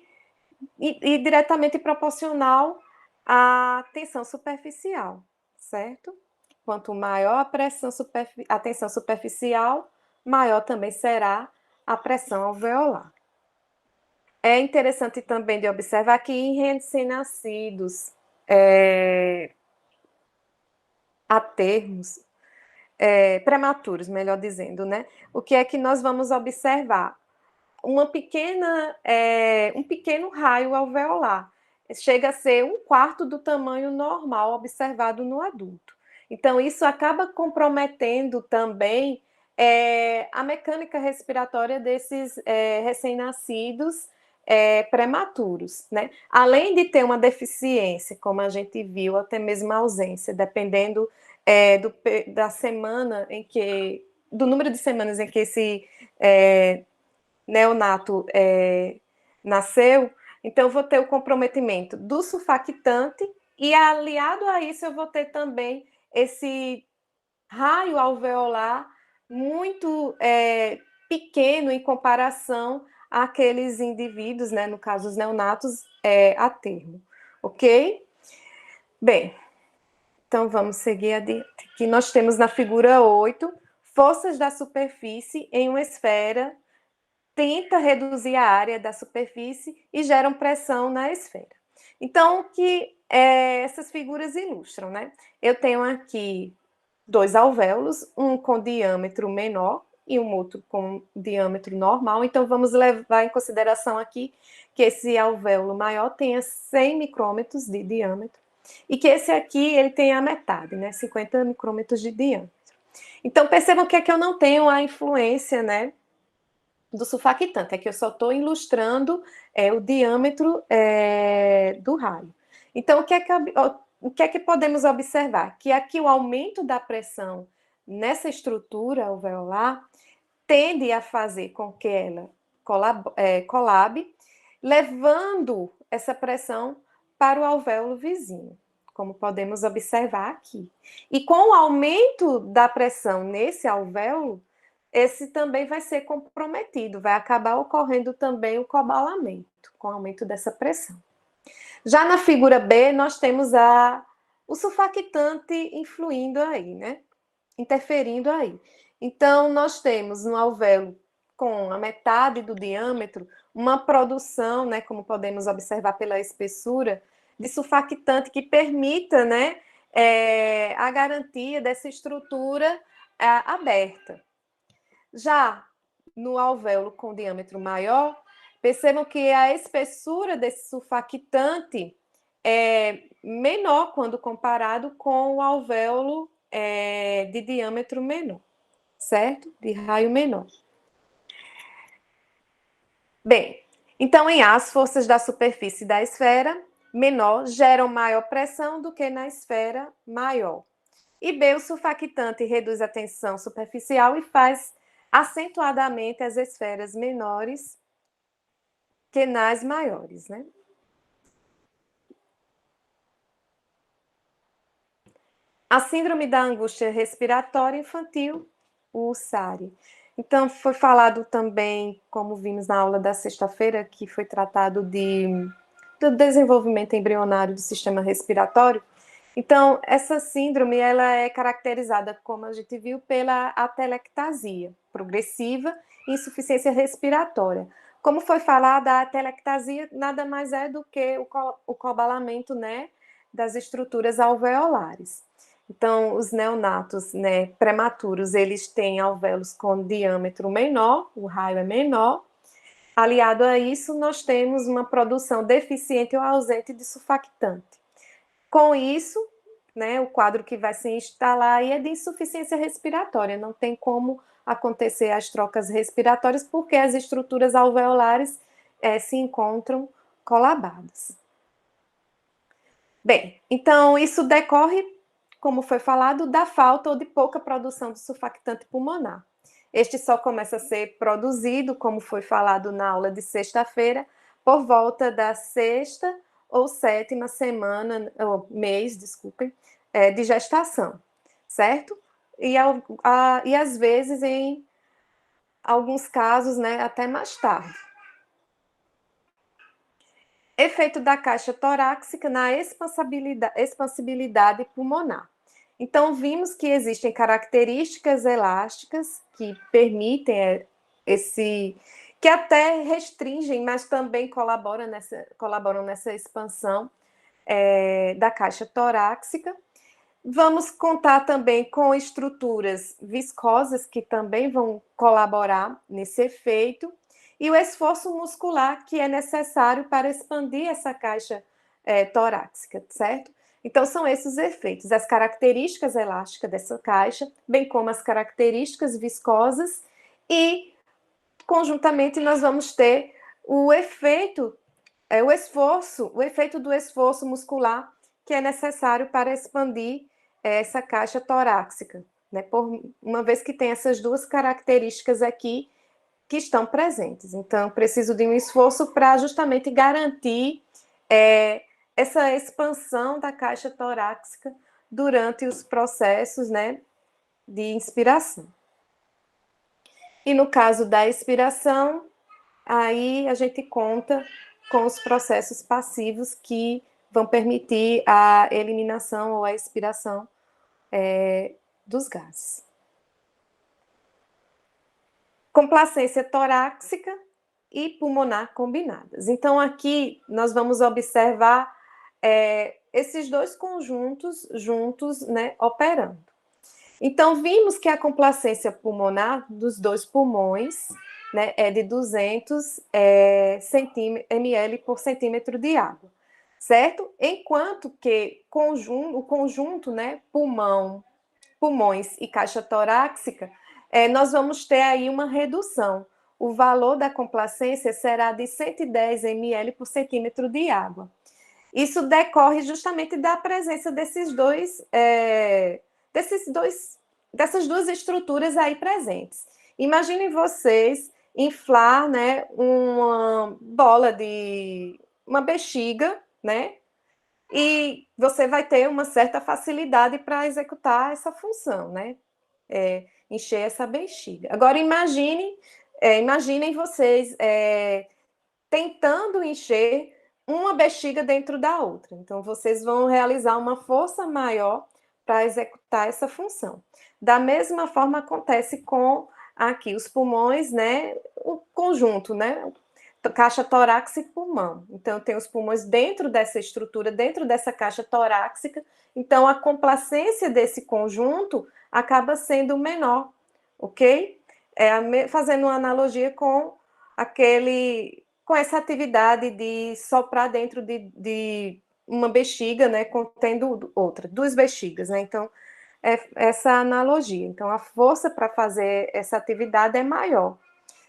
diretamente proporcional à tensão superficial, certo? Quanto maior a tensão superficial, maior também será a pressão alveolar. É interessante também de observar que em recém-nascidos, a termos, prematuros, melhor dizendo, né? O que é que nós vamos observar? Um pequeno raio alveolar. Chega a ser 1/4 do tamanho normal observado no adulto. Então, isso acaba comprometendo também a mecânica respiratória desses recém-nascidos prematuros, né? Além de ter uma deficiência, como a gente viu, até mesmo a ausência, dependendo da semana em que, do número de semanas em que esse neonato nasceu, então eu vou ter o comprometimento do surfactante e, aliado a isso, eu vou ter também esse raio alveolar muito pequeno em comparação àqueles indivíduos, né, no caso os neonatos, a termo, ok? Bem, então vamos seguir adiante. Aqui nós temos na figura 8, forças da superfície em uma esfera tenta reduzir a área da superfície e geram pressão na esfera. Então, essas figuras ilustram, né? Eu tenho aqui 2 alvéolos, um com diâmetro menor e um outro com diâmetro normal. Então, vamos levar em consideração aqui que esse alvéolo maior tenha 100 micrômetros de diâmetro e que esse aqui ele tenha a metade, né? 50 micrômetros de diâmetro. Então, percebam que aqui eu não tenho a influência, né, do sulfactante, é que eu só estou ilustrando o diâmetro do raio. Então, o que é que podemos observar? Que aqui o aumento da pressão nessa estrutura alveolar tende a fazer com que ela colabe, levando essa pressão para o alvéolo vizinho, como podemos observar aqui. E com o aumento da pressão nesse alvéolo, esse também vai ser comprometido, vai acabar ocorrendo também o cobalamento, com o aumento dessa pressão. Já na figura B, nós temos o sulfactante influindo aí, né? Interferindo aí. Então, nós temos no alvéolo com a metade do diâmetro, uma produção, né, como podemos observar pela espessura, de sulfactante que permita, né, a garantia dessa estrutura aberta. Já no alvéolo com diâmetro maior, percebam que a espessura desse sulfactante é menor quando comparado com o alvéolo de diâmetro menor, certo? De raio menor. Bem, então em A, as forças da superfície da esfera menor geram maior pressão do que na esfera maior. E B, o surfactante reduz a tensão superficial e faz acentuadamente as esferas menores que nas maiores, né? A síndrome da angústia respiratória infantil, o SARI. Então, foi falado também, como vimos na aula da sexta-feira, que foi tratado do desenvolvimento embrionário do sistema respiratório. Então, essa síndrome, ela é caracterizada, como a gente viu, pela atelectasia progressiva e insuficiência respiratória. Como foi falado, a atelectasia nada mais é do que o cobalamento, né, das estruturas alveolares. Então, os neonatos, né, prematuros, eles têm alvéolos com diâmetro menor, o raio é menor. Aliado a isso, nós temos uma produção deficiente ou ausente de surfactante. Com isso, né, o quadro que vai se instalar aí é de insuficiência respiratória, não tem como acontecer as trocas respiratórias porque as estruturas alveolares se encontram colabadas. Bem, então isso decorre, como foi falado, da falta ou de pouca produção de surfactante pulmonar. Este só começa a ser produzido, como foi falado na aula de sexta-feira, por volta da sexta ou sétima semana, ou mês, desculpem, de gestação, certo? E às vezes, em alguns casos, né, até mais tarde. Efeito da caixa torácica na expansibilidade pulmonar. Então, vimos que existem características elásticas que permitem que até restringem, mas também colaboram nessa expansão da caixa torácica. Vamos contar também com estruturas viscosas que também vão colaborar nesse efeito e o esforço muscular que é necessário para expandir essa caixa torácica, certo? Então, são esses efeitos, as características elásticas dessa caixa, bem como as características viscosas e, conjuntamente, nós vamos ter o efeito do esforço muscular que é necessário para expandir essa caixa torácica, né? Uma vez que tem essas duas características aqui que estão presentes. Então, preciso de um esforço para justamente garantir essa expansão da caixa torácica durante os processos, né, de inspiração. E no caso da expiração, aí a gente conta com os processos passivos que vão permitir a eliminação ou a expiração dos gases. Complacência torácica e pulmonar combinadas. Então, aqui nós vamos observar esses dois conjuntos juntos, né, operando. Então, vimos que a complacência pulmonar dos dois pulmões, né, é de 200 ml por centímetro de água, certo? Enquanto que o conjunto, né, pulmões e caixa torácica, nós vamos ter aí uma redução. O valor da complacência será de 110 ml por centímetro de água. Isso decorre justamente da presença dessas duas estruturas aí presentes. Imaginem vocês inflar, né, uma bola de uma bexiga, né? E você vai ter uma certa facilidade para executar essa função, né? Encher essa bexiga. Agora imaginem vocês tentando encher uma bexiga dentro da outra. Então, vocês vão realizar uma força maior para executar essa função. Da mesma forma, acontece com aqui os pulmões, né? O conjunto, né? Caixa torácica e pulmão. Então, tem os pulmões dentro dessa estrutura, dentro dessa caixa torácica. Então, a complacência desse conjunto acaba sendo menor, ok? Fazendo uma analogia com essa atividade de soprar dentro de uma bexiga, né, contendo duas bexigas, né? Então, essa analogia. Então, a força para fazer essa atividade é maior,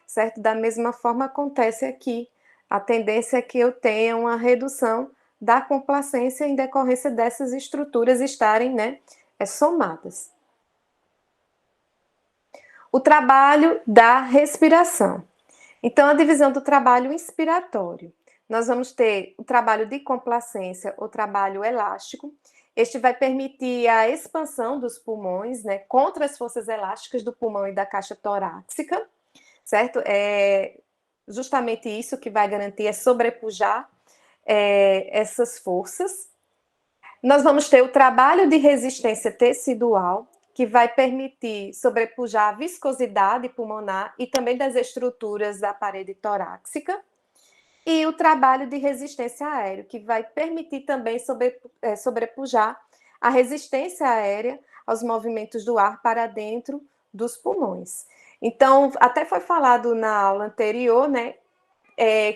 certo? Da mesma forma acontece aqui. A tendência é que eu tenha uma redução da complacência em decorrência dessas estruturas estarem, né, somadas. O trabalho da respiração. Então, a divisão do trabalho inspiratório. Nós vamos ter o trabalho de complacência, o trabalho elástico. Este vai permitir a expansão dos pulmões, né, contra as forças elásticas do pulmão e da caixa torácica, certo? É justamente isso que vai garantir, sobrepujar essas forças. Nós vamos ter o trabalho de resistência tecidual, que vai permitir sobrepujar a viscosidade pulmonar e também das estruturas da parede torácica. E o trabalho de resistência aérea, que vai permitir também sobrepujar a resistência aérea aos movimentos do ar para dentro dos pulmões. Então, até foi falado na aula anterior, né,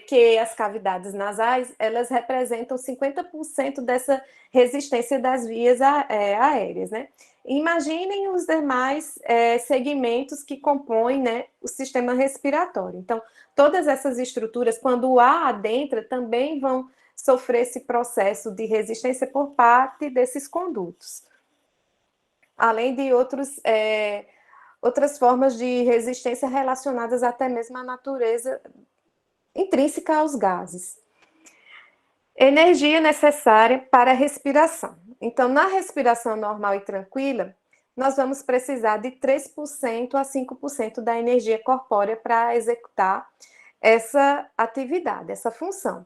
que as cavidades nasais, elas representam 50% dessa resistência das vias aéreas, né? Imaginem os demais segmentos que compõem, né, o sistema respiratório. Então, todas essas estruturas, quando o ar adentra, também vão sofrer esse processo de resistência por parte desses condutos. Além de outras formas de resistência relacionadas até mesmo à natureza intrínseca aos gases. Energia necessária para a respiração. Então, na respiração normal e tranquila, nós vamos precisar de 3% a 5% da energia corpórea para executar essa atividade, essa função.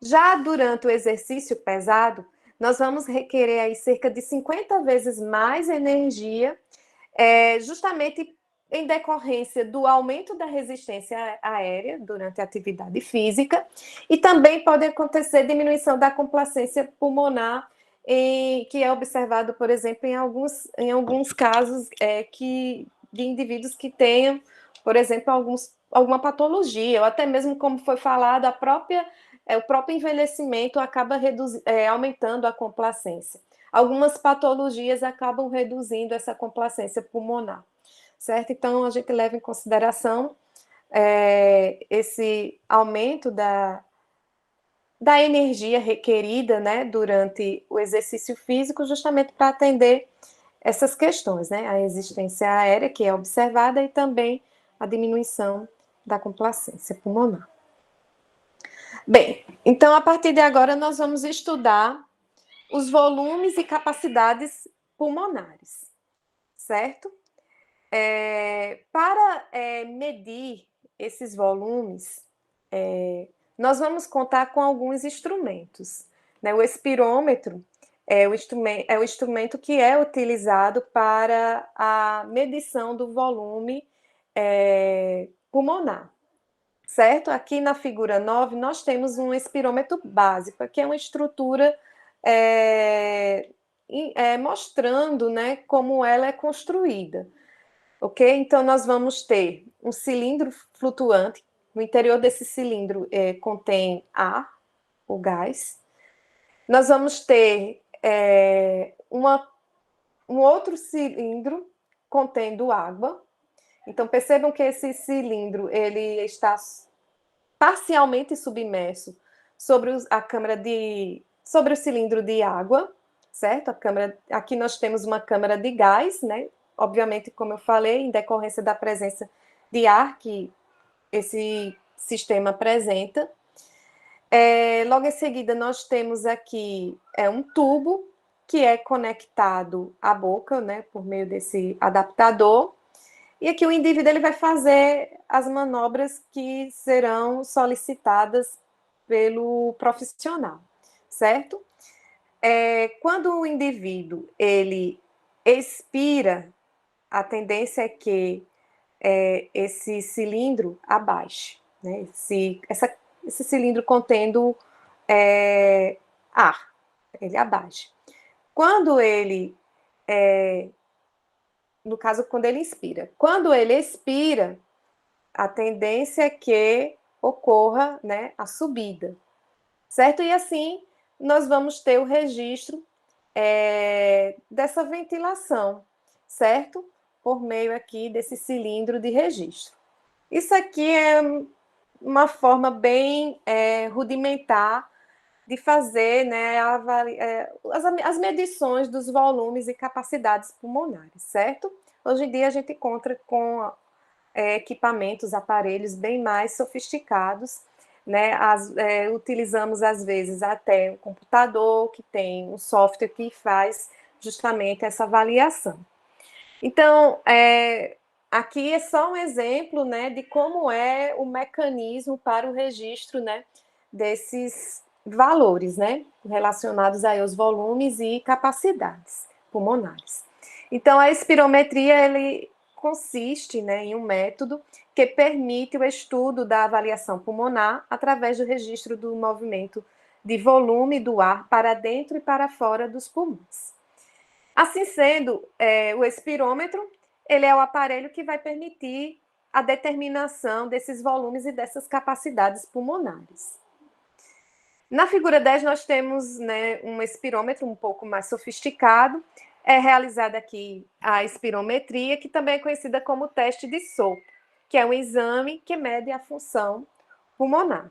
Já durante o exercício pesado, nós vamos requerer aí cerca de 50 vezes mais energia, justamente em decorrência do aumento da resistência aérea durante a atividade física, e também pode acontecer diminuição da complacência pulmonar, que é observado, por exemplo, em alguns casos de indivíduos que tenham, por exemplo, alguma patologia, ou até mesmo, como foi falado, o próprio envelhecimento acaba aumentando a complacência. Algumas patologias acabam reduzindo essa complacência pulmonar, certo? Então, a gente leva em consideração esse aumento da energia requerida, né, durante o exercício físico, justamente para atender essas questões, né? A resistência aérea, que é observada, e também a diminuição da complacência pulmonar. Bem, então, a partir de agora, nós vamos estudar os volumes e capacidades pulmonares, certo? Para medir esses volumes, nós vamos contar com alguns instrumentos, né? O espirômetro é o instrumento que é utilizado para a medição do volume pulmonar, certo? Aqui na figura 9, nós temos um espirômetro básico, que é uma estrutura mostrando, né, como ela é construída. Ok? Então, nós vamos ter um cilindro flutuante. No interior desse cilindro contém ar, o gás. Nós vamos ter um outro cilindro contendo água. Então, percebam que esse cilindro ele está parcialmente submerso sobre sobre o cilindro de água, certo? Aqui nós temos uma câmara de gás, né? Obviamente, como eu falei, em decorrência da presença de ar que esse sistema apresenta. Logo em seguida, nós temos aqui um tubo que é conectado à boca, né, por meio desse adaptador. E aqui o indivíduo ele vai fazer as manobras que serão solicitadas pelo profissional, certo? Quando o indivíduo ele expira, a tendência é que esse cilindro abaixe, né? Esse cilindro contendo ar, ele abaixa. Quando ele, no caso, quando ele inspira. Quando ele expira, a tendência é que ocorra, né, a subida, certo? E assim nós vamos ter o registro dessa ventilação, certo? Por meio aqui desse cilindro de registro. Isso aqui é uma forma bem rudimentar de fazer, né, as medições dos volumes e capacidades pulmonares, certo? Hoje em dia a gente encontra com equipamentos, aparelhos bem mais sofisticados, né? Utilizamos às vezes até um computador que tem um software que faz justamente essa avaliação. Então, aqui é só um exemplo, né, de como é o mecanismo para o registro, né, desses valores, né, relacionados aí aos volumes e capacidades pulmonares. Então, a espirometria, ele consiste, né, em um método que permite o estudo da avaliação pulmonar através do registro do movimento de volume do ar para dentro e para fora dos pulmões. Assim sendo, o espirômetro, ele é o aparelho que vai permitir a determinação desses volumes e dessas capacidades pulmonares. Na figura 10, nós temos, né, um espirômetro um pouco mais sofisticado. É realizada aqui a espirometria, que também é conhecida como teste de sopro, que é um exame que mede a função pulmonar.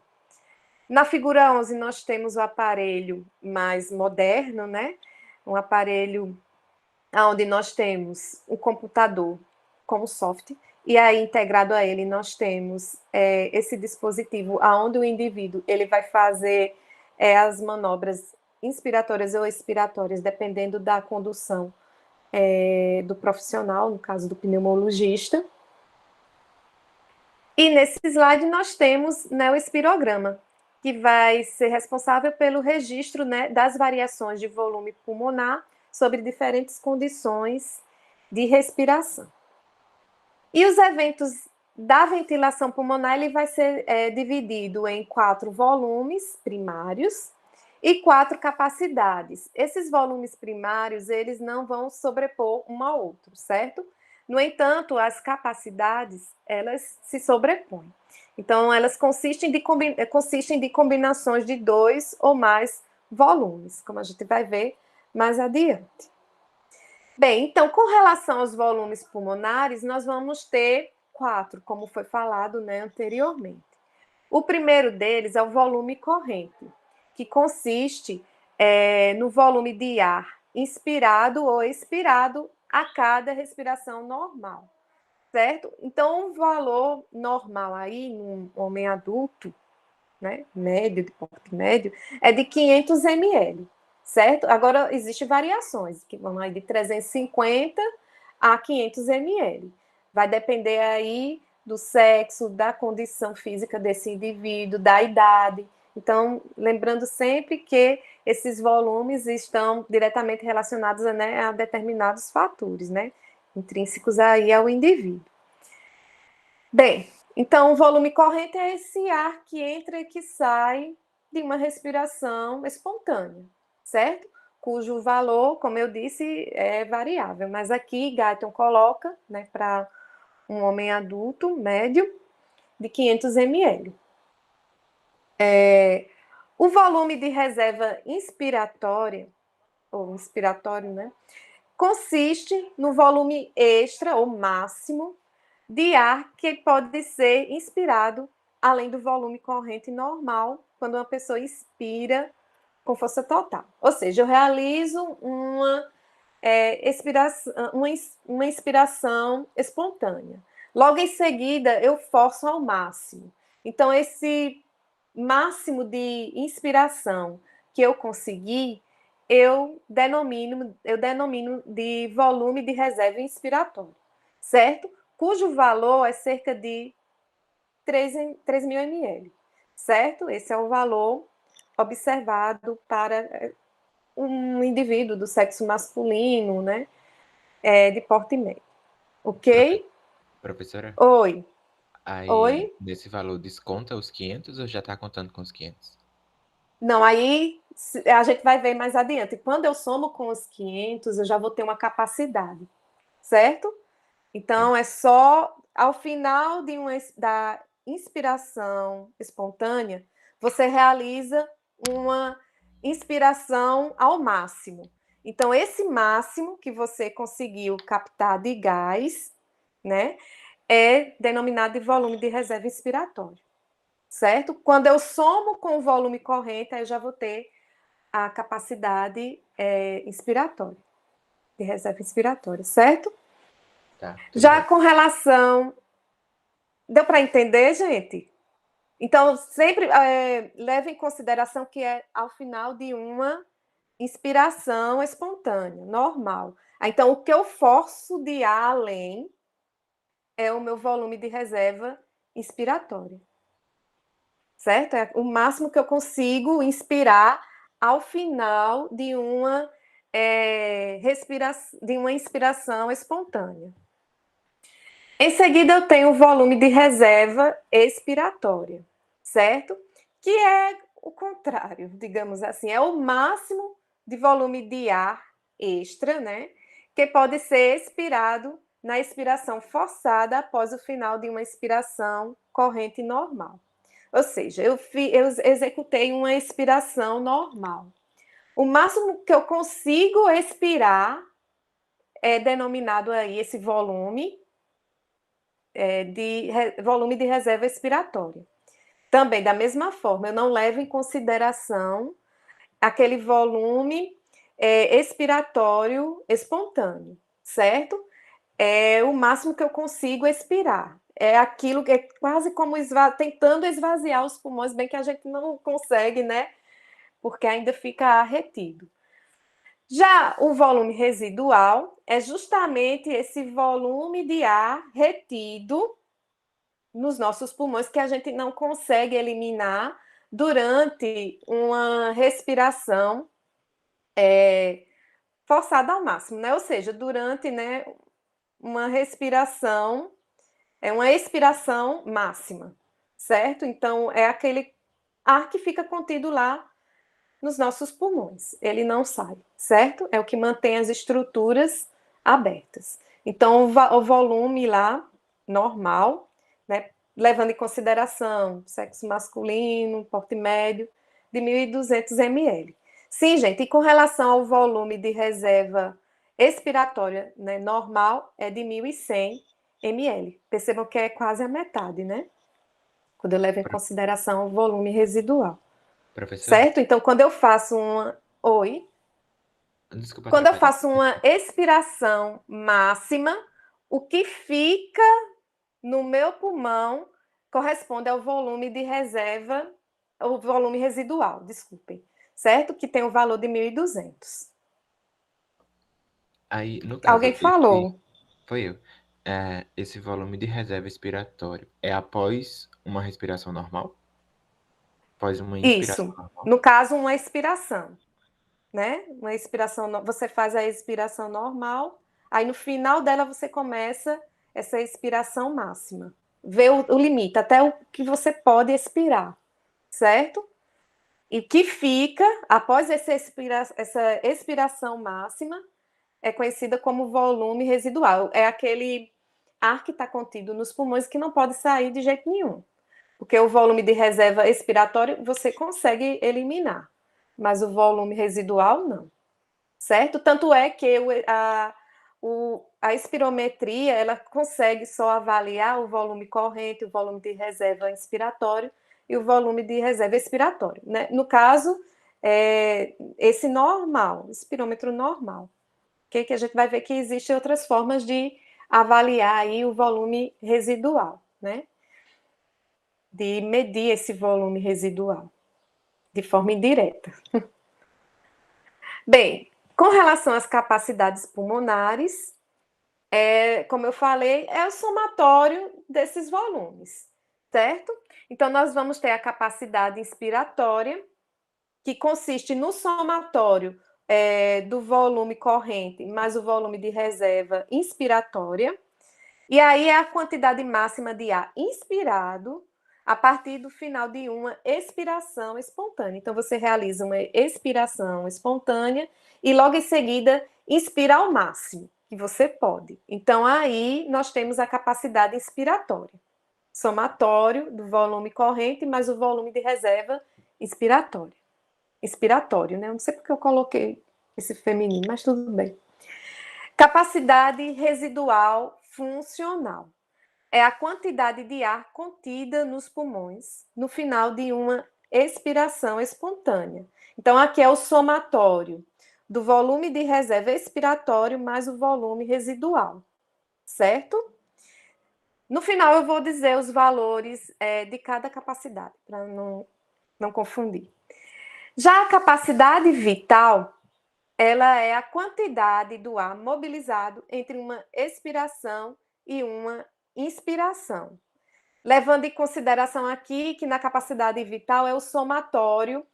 Na figura 11, nós temos o aparelho mais moderno, né? Um aparelho onde nós temos um computador como software, e aí integrado a ele nós temos esse dispositivo onde o indivíduo ele vai fazer as manobras inspiratórias ou expiratórias, dependendo da condução do profissional, no caso do pneumologista. E nesse slide nós temos, né, o espirograma, que vai ser responsável pelo registro, né, das variações de volume pulmonar sobre diferentes condições de respiração. E os eventos da ventilação pulmonar, ele vai ser dividido em 4 volumes primários e 4 capacidades. Esses volumes primários, eles não vão sobrepor um ao outro, certo? No entanto, as capacidades, elas se sobrepõem. Então, elas consistem de combinações de 2 ou mais volumes, como a gente vai ver mais adiante. Bem, então, com relação aos volumes pulmonares, nós vamos ter 4, como foi falado, né, anteriormente. O primeiro deles é o volume corrente, que consiste no volume de ar inspirado ou expirado a cada respiração normal, certo? Então, um valor normal aí, num homem adulto, né, médio, de porte médio, é de 500 ml, certo? Agora, existem variações, que vão aí de 350 a 500 ml. Vai depender aí do sexo, da condição física desse indivíduo, da idade. Então, lembrando sempre que esses volumes estão diretamente relacionados, né, a determinados fatores, né, intrínsecos aí ao indivíduo. Bem, então o volume corrente é esse ar que entra e que sai de uma respiração espontânea, certo? Cujo valor, como eu disse, é variável. Mas aqui Guyton coloca, né, para um homem adulto, médio, de 500 ml. O volume de reserva inspiratória, ou inspiratório, né, consiste no volume extra ou máximo de ar que pode ser inspirado além do volume corrente normal quando uma pessoa inspira com força total. Ou seja, eu realizo uma inspiração espontânea. Logo em seguida, eu forço ao máximo. Então, esse máximo de inspiração que eu consegui, eu denomino de volume de reserva inspiratória, certo? Cujo valor é cerca de 3.000 ml, certo? Esse é o valor observado para um indivíduo do sexo masculino, né? De porte médio. Ok? Professora, Oi. aí nesse valor desconta os 500 ou já está contando com os 500? Não, aí a gente vai ver mais adiante. Quando eu somo com os 500, eu já vou ter uma capacidade, certo? Então, é só ao final da inspiração espontânea, você realiza uma inspiração ao máximo. Então, esse máximo que você conseguiu captar de gás, né, é denominado de volume de reserva inspiratória, certo? Quando eu somo com o volume corrente, aí eu já vou ter a capacidade inspiratória, de reserva inspiratória, certo? Tá, Já bem. com relação... Deu para entender, gente? Então, sempre leve em consideração que é ao final de uma inspiração espontânea, normal. Então, o que eu forço de ar além é o meu volume de reserva inspiratória. Certo? É o máximo que eu consigo inspirar ao final de uma inspiração espontânea. Em seguida, eu tenho o volume de reserva expiratória, certo? Que é o contrário, digamos assim, é o máximo de volume de ar extra, né? Que pode ser expirado na expiração forçada após o final de uma expiração corrente normal. Ou seja, eu executei uma expiração normal. O máximo que eu consigo expirar é denominado aí esse volume volume de reserva expiratória. Também, da mesma forma, eu não levo em consideração aquele volume expiratório espontâneo, certo? É o máximo que eu consigo expirar. É aquilo que é quase como tentando esvaziar os pulmões, bem que a gente não consegue, né? Porque ainda fica retido. Já o volume residual é justamente esse volume de ar retido nos nossos pulmões que a gente não consegue eliminar durante uma respiração forçada ao máximo, né? Ou seja, durante, né, uma respiração, uma expiração máxima, certo? Então, é aquele ar que fica contido lá nos nossos pulmões. Ele não sai, certo? É o que mantém as estruturas abertas. Então, o volume lá, normal, né? Levando em consideração sexo masculino, porte médio, de 1.200 ml. Sim, gente, e com relação ao volume de reserva expiratória, né, normal, é de 1.100 ml. Percebam que é quase a metade, né? Quando eu levo em consideração o volume residual. Professor? Certo? Então, quando eu faço uma... Oi? Desculpa Quando eu atrapalhar. faço uma expiração máxima, o que fica no meu pulmão corresponde ao volume de reserva, o volume residual, desculpem, certo? Que tem o valor de 1.200. Aí, no Alguém caso, falou? foi eu. Esse volume de reserva expiratório é após uma respiração normal? Após uma inspiração Isso. normal? No caso, uma expiração, né? Uma expiração, você faz a expiração normal, aí no final dela você começa essa expiração máxima. Vê o limite, até o que você pode expirar, certo? E que fica, após essa expiração máxima, é conhecida como volume residual. É aquele ar que está contido nos pulmões que não pode sair de jeito nenhum. Porque o volume de reserva expiratório você consegue eliminar, mas o volume residual não. Certo? Tanto é que a espirometria ela consegue só avaliar o volume corrente, o volume de reserva inspiratório e o volume de reserva expiratório. Né? No caso, esse normal, espirômetro normal, que a gente vai ver que existem outras formas de avaliar aí o volume residual, né? De medir esse volume residual de forma indireta. Bem, com relação às capacidades pulmonares, como eu falei, é o somatório desses volumes, certo? Então, nós vamos ter a capacidade inspiratória, que consiste no somatório do volume corrente mais o volume de reserva inspiratória. E aí é a quantidade máxima de ar inspirado a partir do final de uma expiração espontânea. Então, você realiza uma expiração espontânea e logo em seguida inspira ao máximo que você pode. Então, aí nós temos a capacidade inspiratória. Somatório do volume corrente mais o volume de reserva inspiratório. Inspiratório, né? Eu não sei porque eu coloquei esse feminino, mas tudo bem. Capacidade residual funcional. É a quantidade de ar contida nos pulmões no final de uma expiração espontânea. Então, aqui é o somatório do volume de reserva expiratório mais o volume residual, certo? No final, eu vou dizer os valores de cada capacidade, para não confundir. Já a capacidade vital, ela é a quantidade do ar mobilizado entre uma expiração e uma inspiração. Levando em consideração aqui que na capacidade vital é o somatório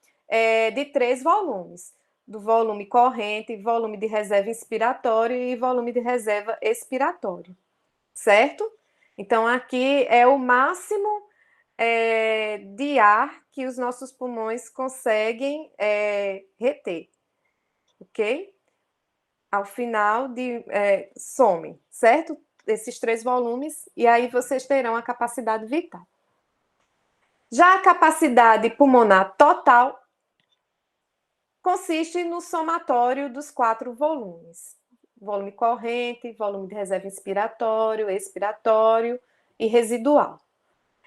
de 3 volumes, do volume corrente, volume de reserva inspiratório e volume de reserva expiratório, certo? Então, aqui é o máximo de ar que os nossos pulmões conseguem reter, ok? Ao final somem, certo? Esses 3 volumes, e aí vocês terão a capacidade vital. Já a capacidade pulmonar total consiste no somatório dos 4 volumes. Volume corrente, volume de reserva inspiratório, expiratório e residual.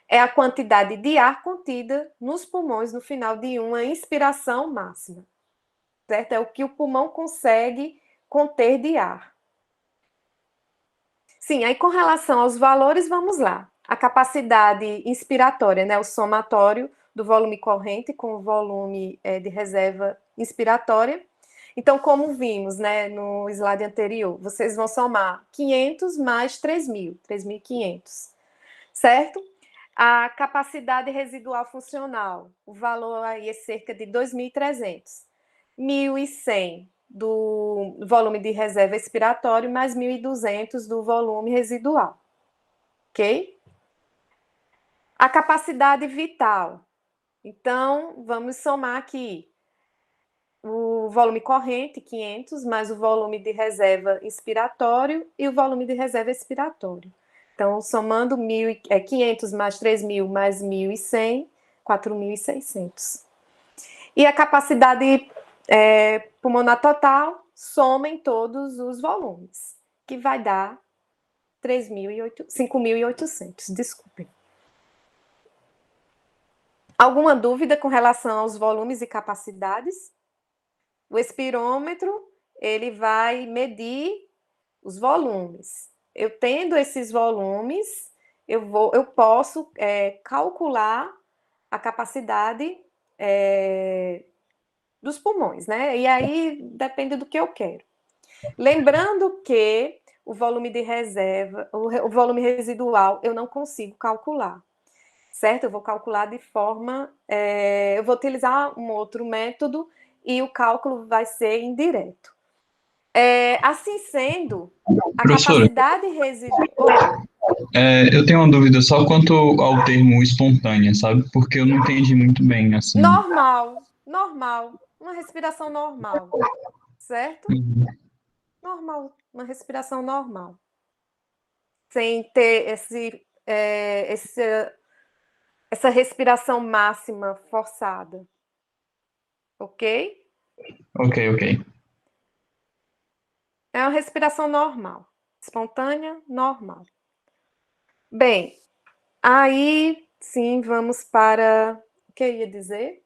É a quantidade de ar contida nos pulmões no final de uma inspiração máxima, certo? É o que o pulmão consegue conter de ar. Sim, aí com relação aos valores, vamos lá. A capacidade inspiratória, né? O somatório do volume corrente com o volume de reserva inspiratória. Então, como vimos, né, no slide anterior, vocês vão somar 500 mais 3.000, 3.500, certo? A capacidade residual funcional, o valor aí é cerca de 2.300. 1.100 do volume de reserva expiratório, mais 1.200 do volume residual, ok? A capacidade vital. Então, vamos somar aqui o volume corrente, 500, mais o volume de reserva inspiratório e o volume de reserva expiratório. Então, somando 500 mais 3.000 mais 1.100, 4.600. E a capacidade pulmonar total, somem todos os volumes, que vai dar 5.800, desculpem. Alguma dúvida com relação aos volumes e capacidades? O espirômetro, ele vai medir os volumes. Eu tendo esses volumes, eu posso calcular a capacidade dos pulmões, né? E aí depende do que eu quero. Lembrando que o volume de reserva, o volume residual, eu não consigo calcular, certo? Eu vou calcular de forma... eu vou utilizar um outro método e o cálculo vai ser indireto. Assim sendo, a Professora, capacidade residual... eu tenho uma dúvida só quanto ao termo espontânea, sabe? Porque eu não entendi muito bem, assim. Normal, normal, uma respiração normal, certo? Uhum. Normal, uma respiração normal. Sem ter essa respiração máxima forçada. Ok? Ok, ok. É uma respiração normal. Espontânea, normal. Bem, aí sim vamos para. O que eu ia dizer?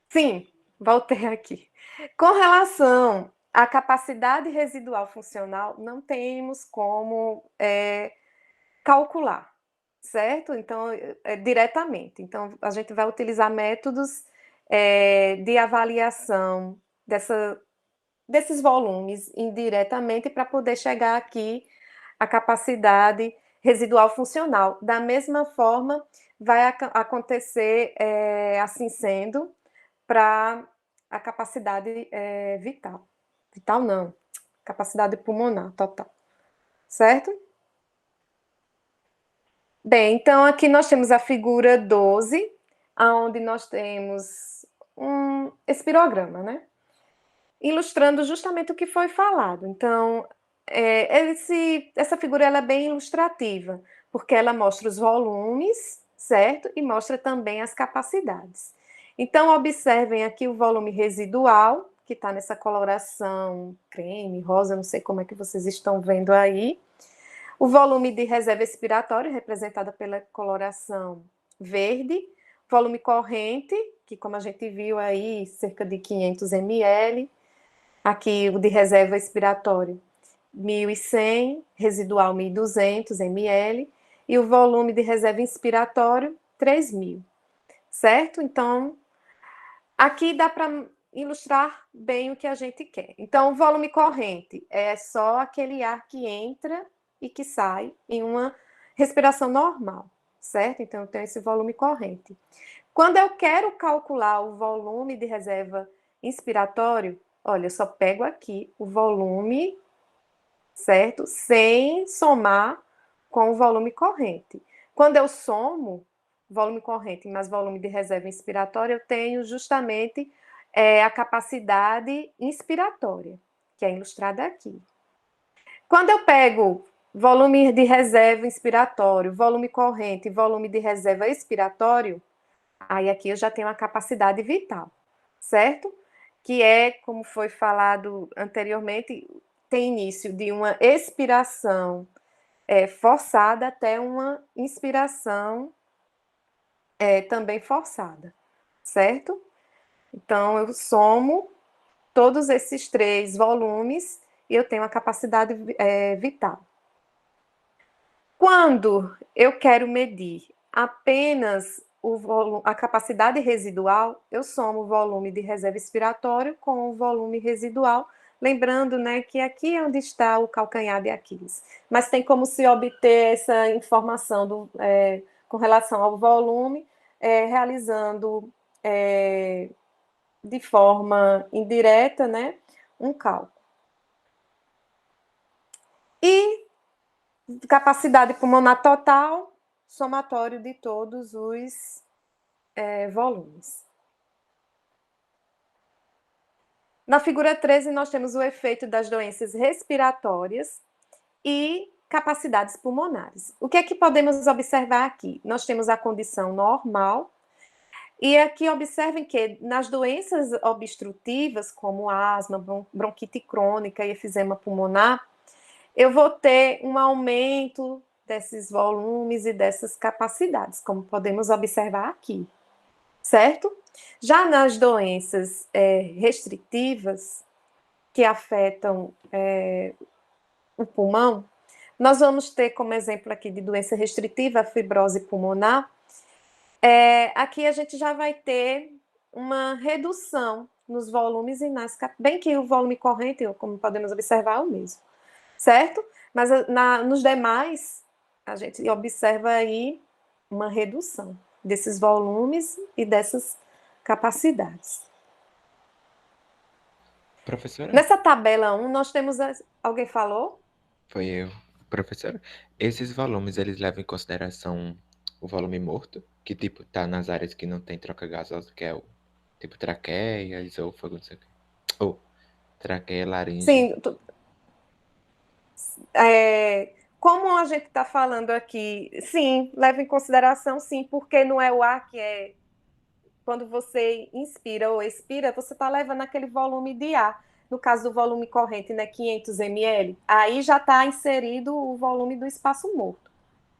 Sim, voltei aqui. Com relação à capacidade residual funcional, não temos como calcular, certo? Então, diretamente. Então, a gente vai utilizar métodos de avaliação desses volumes indiretamente para poder chegar aqui à capacidade residual funcional. Da mesma forma, vai acontecer, assim sendo, para a capacidade vital. Vital não, capacidade pulmonar total. Certo? Bem, então aqui nós temos a figura 12, onde nós temos um espirograma, né? Ilustrando justamente o que foi falado. Então, essa figura ela é bem ilustrativa, porque ela mostra os volumes, certo? E mostra também as capacidades. Então, observem aqui o volume residual, que está nessa coloração creme, rosa, não sei como é que vocês estão vendo aí. O volume de reserva expiratória, representada pela coloração verde. Volume corrente, que como a gente viu aí, cerca de 500 ml. Aqui o de reserva expiratório, 1.100, residual 1.200 ml. E o volume de reserva inspiratório, 3.000. Certo? Então, aqui dá para ilustrar bem o que a gente quer. Então, o volume corrente é só aquele ar que entra e que sai em uma respiração normal, certo? Então, eu tenho esse volume corrente. Quando eu quero calcular o volume de reserva inspiratório, olha, eu só pego aqui o volume, certo? Sem somar com o volume corrente. Quando eu somo volume corrente mais volume de reserva inspiratória, eu tenho justamente a capacidade inspiratória, que é ilustrada aqui. Quando eu pego volume de reserva inspiratório, volume corrente e volume de reserva expiratório, aí aqui eu já tenho a capacidade vital, certo? Que é, como foi falado anteriormente, tem início de uma expiração forçada até uma inspiração também forçada, certo? Então, eu somo todos esses 3 volumes e eu tenho a capacidade vital. Quando eu quero medir apenas a capacidade residual, eu somo o volume de reserva expiratório com o volume residual, lembrando, né, que aqui é onde está o calcanhar de Aquiles. Mas tem como se obter essa informação com relação ao volume, realizando de forma indireta, né, um cálculo. E capacidade pulmonar total, somatório de todos os volumes. Na figura 13, nós temos o efeito das doenças respiratórias e capacidades pulmonares. O que é que podemos observar aqui? Nós temos a condição normal, e aqui observem que nas doenças obstrutivas, como asma, bronquite crônica e efizema pulmonar, eu vou ter um aumento desses volumes e dessas capacidades, como podemos observar aqui, certo? Já nas doenças restritivas, que afetam o pulmão, nós vamos ter como exemplo aqui de doença restritiva a fibrose pulmonar. Aqui a gente já vai ter uma redução nos volumes e bem que o volume corrente, como podemos observar, é o mesmo, certo? Mas nos demais, a gente observa aí uma redução desses volumes e dessas capacidades. Professora? Nessa tabela 1, nós temos... Alguém falou? Foi eu. Professora, esses volumes, eles levam em consideração o volume morto, que tipo tá nas áreas que não tem troca gasosa, que é o Tipo traqueia, esôfago, não sei o quê. Ou traqueia, laringe. Sim, como a gente está falando aqui, sim, leva em consideração, sim, porque não é o ar que é. Quando você inspira ou expira, você está levando aquele volume de ar. No caso do volume corrente, né, 500 ml, aí já está inserido o volume do espaço morto,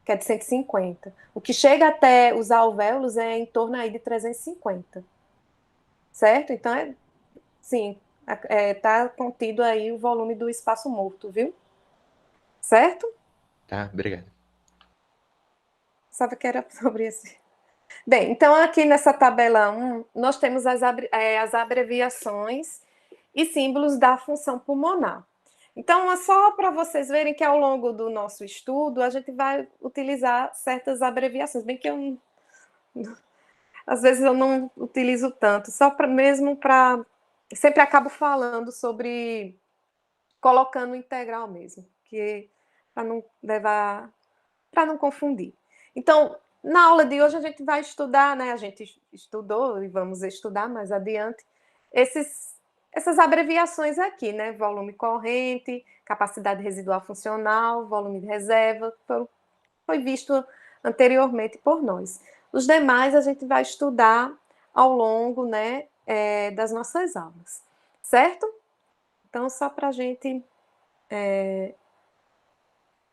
que é de 150. O que chega até os alvéolos é em torno aí de 350. Certo? Então, sim, está contido aí o volume do espaço morto, viu? Certo? Tá, obrigado. Sabe que era sobre esse. Bem, então aqui nessa tabela 1, nós temos as abreviações e símbolos da função pulmonar. Então, é só para vocês verem que ao longo do nosso estudo, a gente vai utilizar certas abreviações, bem que às vezes eu não utilizo tanto, só mesmo para... Sempre acabo falando sobre... colocando integral mesmo, que para não levar... para não confundir. Então, na aula de hoje a gente vai estudar, né? A gente estudou e vamos estudar mais adiante essas abreviações aqui, né? Volume corrente, capacidade residual funcional, volume de reserva, foi visto anteriormente por nós. Os demais a gente vai estudar ao longo, né, das nossas aulas, certo? Então, só para a gente...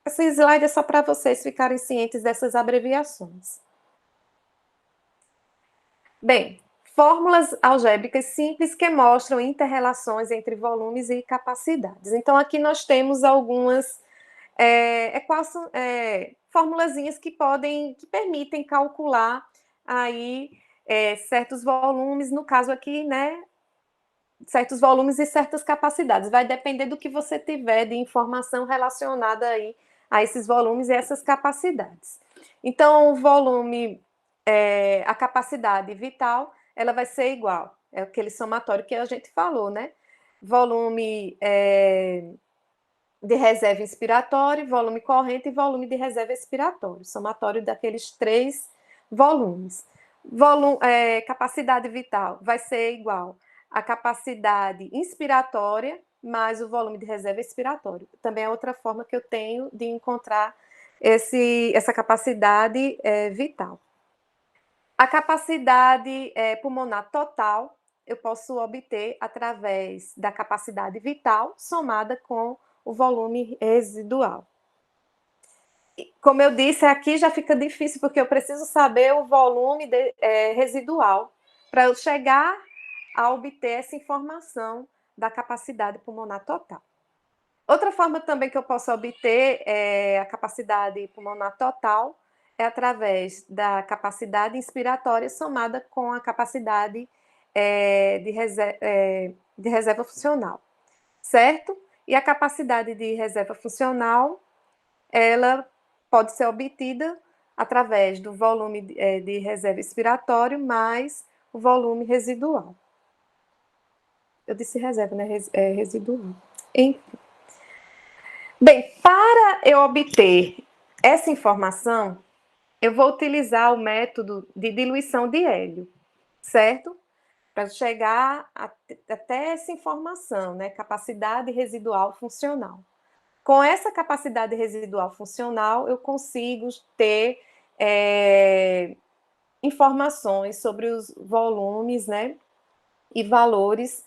Esse slide é só para vocês ficarem cientes dessas abreviações. Bem, fórmulas algébricas simples que mostram interrelações entre volumes e capacidades. Então, aqui nós temos algumas formulazinhas que permitem calcular aí certos volumes, no caso aqui, né, certos volumes e certas capacidades. Vai depender do que você tiver de informação relacionada aí a esses volumes e essas capacidades. Então, o volume, a capacidade vital, ela vai ser igual. É aquele somatório que a gente falou, né? Volume de reserva inspiratório, volume corrente e volume de reserva expiratório. Somatório daqueles 3 volumes. Capacidade vital vai ser igual a capacidade inspiratória mais o volume de reserva expiratório. Também é outra forma que eu tenho de encontrar essa capacidade vital. A capacidade pulmonar total eu posso obter através da capacidade vital somada com o volume residual. Como eu disse, aqui já fica difícil, porque eu preciso saber o volume residual para eu chegar a obter essa informação da capacidade pulmonar total. Outra forma também que eu posso obter a capacidade pulmonar total é através da capacidade inspiratória somada com a capacidade de reserva funcional, certo? E a capacidade de reserva funcional, ela pode ser obtida através do volume de reserva expiratório mais o volume residual. Eu disse reserva, né? Residual. Enfim. Bem, para eu obter essa informação, eu vou utilizar o método de diluição de hélio, certo? Para chegar até essa informação, né? Capacidade residual funcional. Com essa capacidade residual funcional, eu consigo ter informações sobre os volumes, né? E valores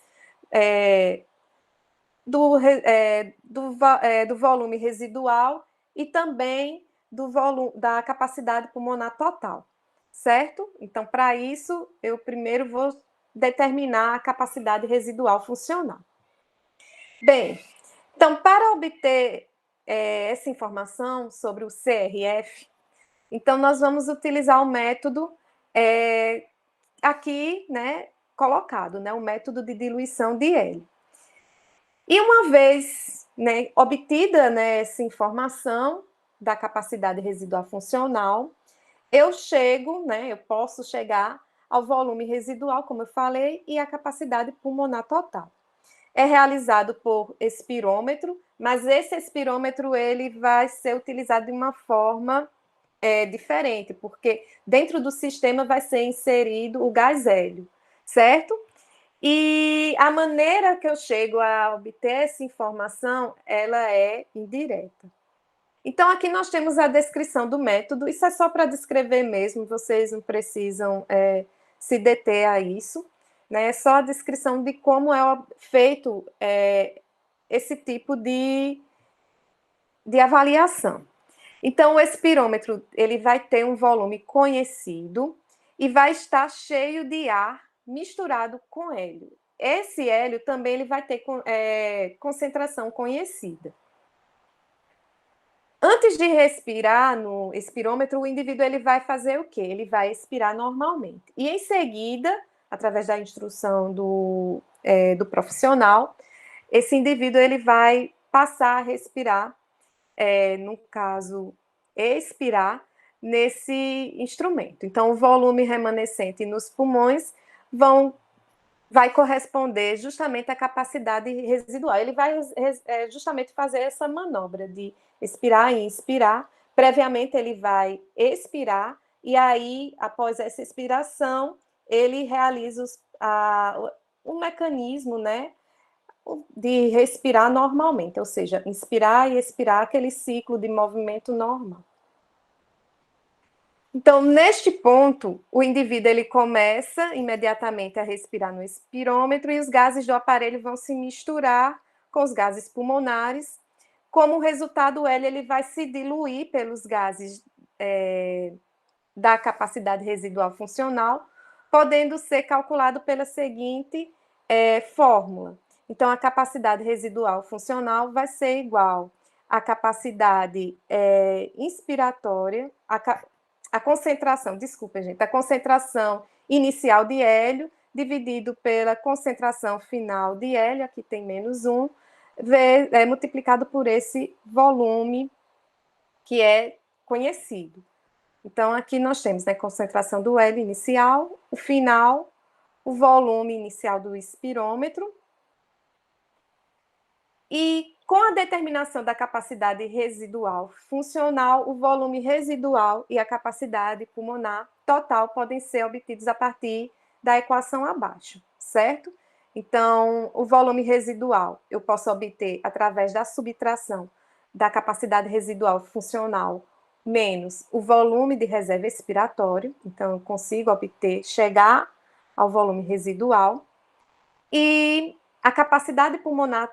do volume residual e também da capacidade pulmonar total, certo? Então, para isso, eu primeiro vou determinar a capacidade residual funcional. Bem, então, para obter essa informação sobre o CRF, então nós vamos utilizar o método aqui, né, colocado, né, o método de diluição de hélio. E uma vez, né, obtida, né, essa informação da capacidade residual funcional, eu posso chegar ao volume residual, como eu falei, e a capacidade pulmonar total. É realizado por espirômetro, mas esse espirômetro ele vai ser utilizado de uma forma diferente, porque dentro do sistema vai ser inserido o gás hélio. certo? E a maneira que eu chego a obter essa informação, ela é indireta. Então, aqui nós temos a descrição do método, isso é só para descrever mesmo, vocês não precisam se deter a isso, né? É só a descrição de como é feito esse tipo de avaliação. Então, o espirômetro ele vai ter um volume conhecido e vai estar cheio de ar misturado com hélio. Esse hélio também ele vai ter concentração conhecida. Antes de respirar no espirômetro, o indivíduo ele vai fazer o quê? Ele vai expirar normalmente. E em seguida, através da instrução do profissional, esse indivíduo ele vai passar a respirar, no caso, expirar, nesse instrumento. Então, o volume remanescente nos pulmões vai corresponder justamente à capacidade residual. Ele vai justamente fazer essa manobra de expirar e inspirar. Previamente, ele vai expirar, e aí, após essa expiração, ele realiza um mecanismo, né, de respirar normalmente, ou seja, inspirar e expirar, aquele ciclo de movimento normal. Então, neste ponto, o indivíduo ele começa imediatamente a respirar no espirômetro e os gases do aparelho vão se misturar com os gases pulmonares. Como resultado, o hélio ele vai se diluir pelos gases da capacidade residual funcional, podendo ser calculado pela seguinte fórmula. Então, a capacidade residual funcional vai ser igual à capacidade inspiratória, a concentração, desculpa, gente, a concentração inicial de hélio dividido pela concentração final de hélio, aqui tem -1, multiplicado por esse volume que é conhecido. Então, aqui nós temos, né, concentração do hélio inicial, o final, o volume inicial do espirômetro, e com a determinação da capacidade residual funcional, o volume residual e a capacidade pulmonar total podem ser obtidos a partir da equação abaixo, certo? Então, o volume residual eu posso obter através da subtração da capacidade residual funcional menos o volume de reserva expiratório, então eu consigo chegar ao volume residual, e a capacidade pulmonar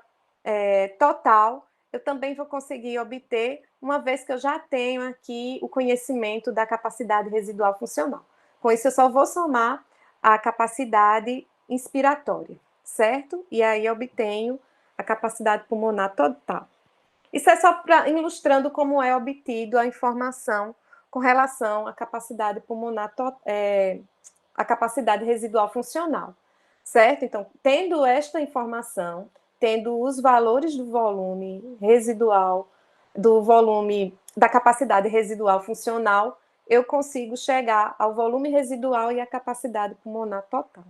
total, eu também vou conseguir obter, uma vez que eu já tenho aqui o conhecimento da capacidade residual funcional. Com isso, eu só vou somar a capacidade inspiratória, certo? E aí eu obtenho a capacidade pulmonar total. Isso é só ilustrando como é obtido a informação com relação à capacidade pulmonar, a capacidade residual funcional, certo? Então, tendo esta informação, tendo os valores do volume residual, da capacidade residual funcional, eu consigo chegar ao volume residual e à capacidade pulmonar total.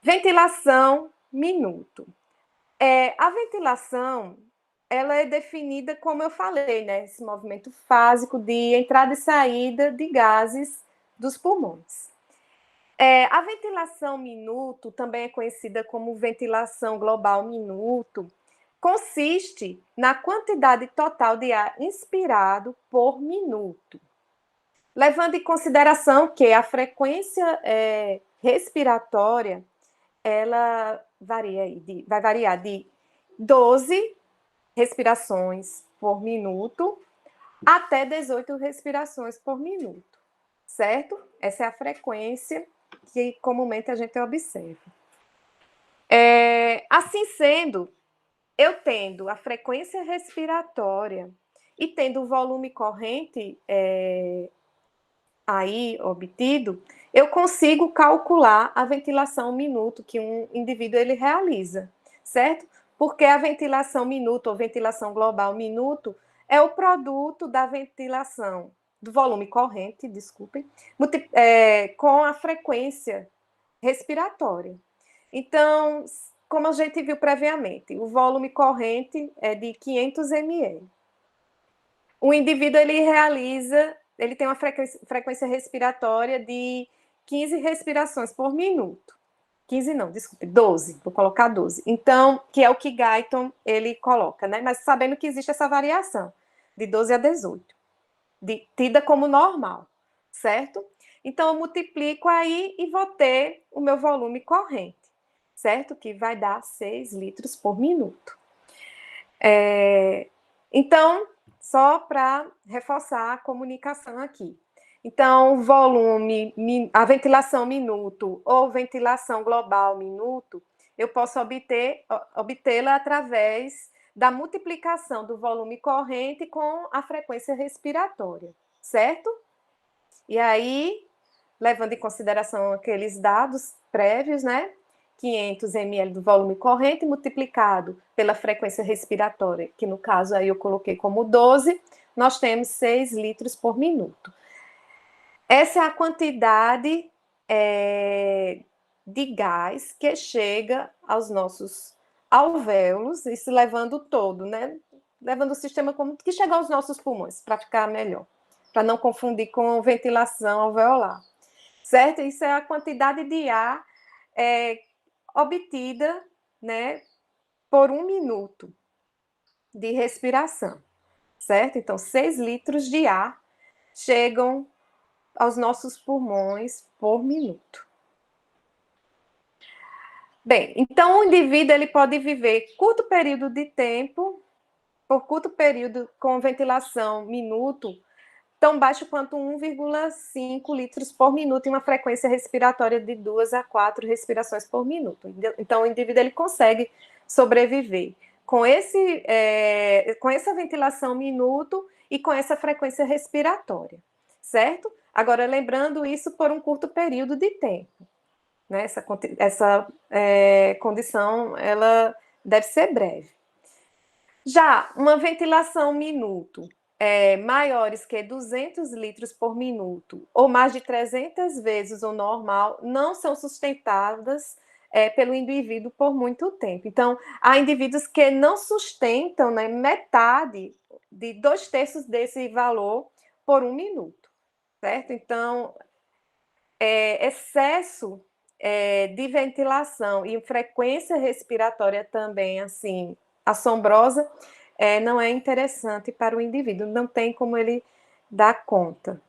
Ventilação minuto. A ventilação, ela é definida, como eu falei, né, esse movimento fásico de entrada e saída de gases dos pulmões. A ventilação minuto, também é conhecida como ventilação global minuto, consiste na quantidade total de ar inspirado por minuto, levando em consideração que a frequência respiratória ela vai variar de 12 respirações por minuto até 18 respirações por minuto, certo? Essa é a frequência que comumente a gente observa. Assim sendo, eu tendo a frequência respiratória e tendo o volume corrente aí obtido, eu consigo calcular a ventilação minuto que um indivíduo ele realiza, certo? Porque a ventilação minuto ou ventilação global minuto é o produto da ventilação do volume corrente, desculpem, com a frequência respiratória. Então, como a gente viu previamente, o volume corrente é de 500 ml. O indivíduo ele tem uma frequência respiratória de 15 respirações por minuto. 15 não, desculpe, 12, vou colocar 12. Então, que é o que Guyton, ele coloca, né? Mas sabendo que existe essa variação, de 12 a 18, tida como normal, certo? Então, eu multiplico aí e vou ter o meu volume corrente, certo? Que vai dar 6 litros por minuto. Então, só para reforçar a comunicação aqui. Então, volume, a ventilação minuto ou ventilação global minuto, eu posso obtê-la através da multiplicação do volume corrente com a frequência respiratória, certo? E aí, levando em consideração aqueles dados prévios, né? 500 ml do volume corrente multiplicado pela frequência respiratória, que no caso aí eu coloquei como 12, nós temos 6 litros por minuto. Essa é a quantidade de gás que chega aos nossos alvéolos, isso levando todo, né? Levando o sistema como que chega aos nossos pulmões, para ficar melhor, para não confundir com ventilação alveolar, certo? Isso é a quantidade de ar obtida, né, por 1 minuto de respiração, certo? Então, 6 litros de ar chegam aos nossos pulmões por minuto. Bem, então o indivíduo ele pode viver curto período de tempo, por curto período com ventilação minuto, tão baixo quanto 1,5 litros por minuto e uma frequência respiratória de 2 a 4 respirações por minuto. Então, o indivíduo ele consegue sobreviver com essa ventilação minuto e com essa frequência respiratória, certo? Agora, lembrando isso por um curto período de tempo, né? Essa condição, ela deve ser breve. Já uma ventilação minuto, maiores que 200 litros por minuto, ou mais de 300 vezes o normal, não são sustentadas pelo indivíduo por muito tempo. Então, há indivíduos que não sustentam, né, metade de 2/3 desse valor por 1 minuto, certo? Então, excesso de ventilação e frequência respiratória também, assim, assombrosa, não é interessante para o indivíduo, não tem como ele dar conta.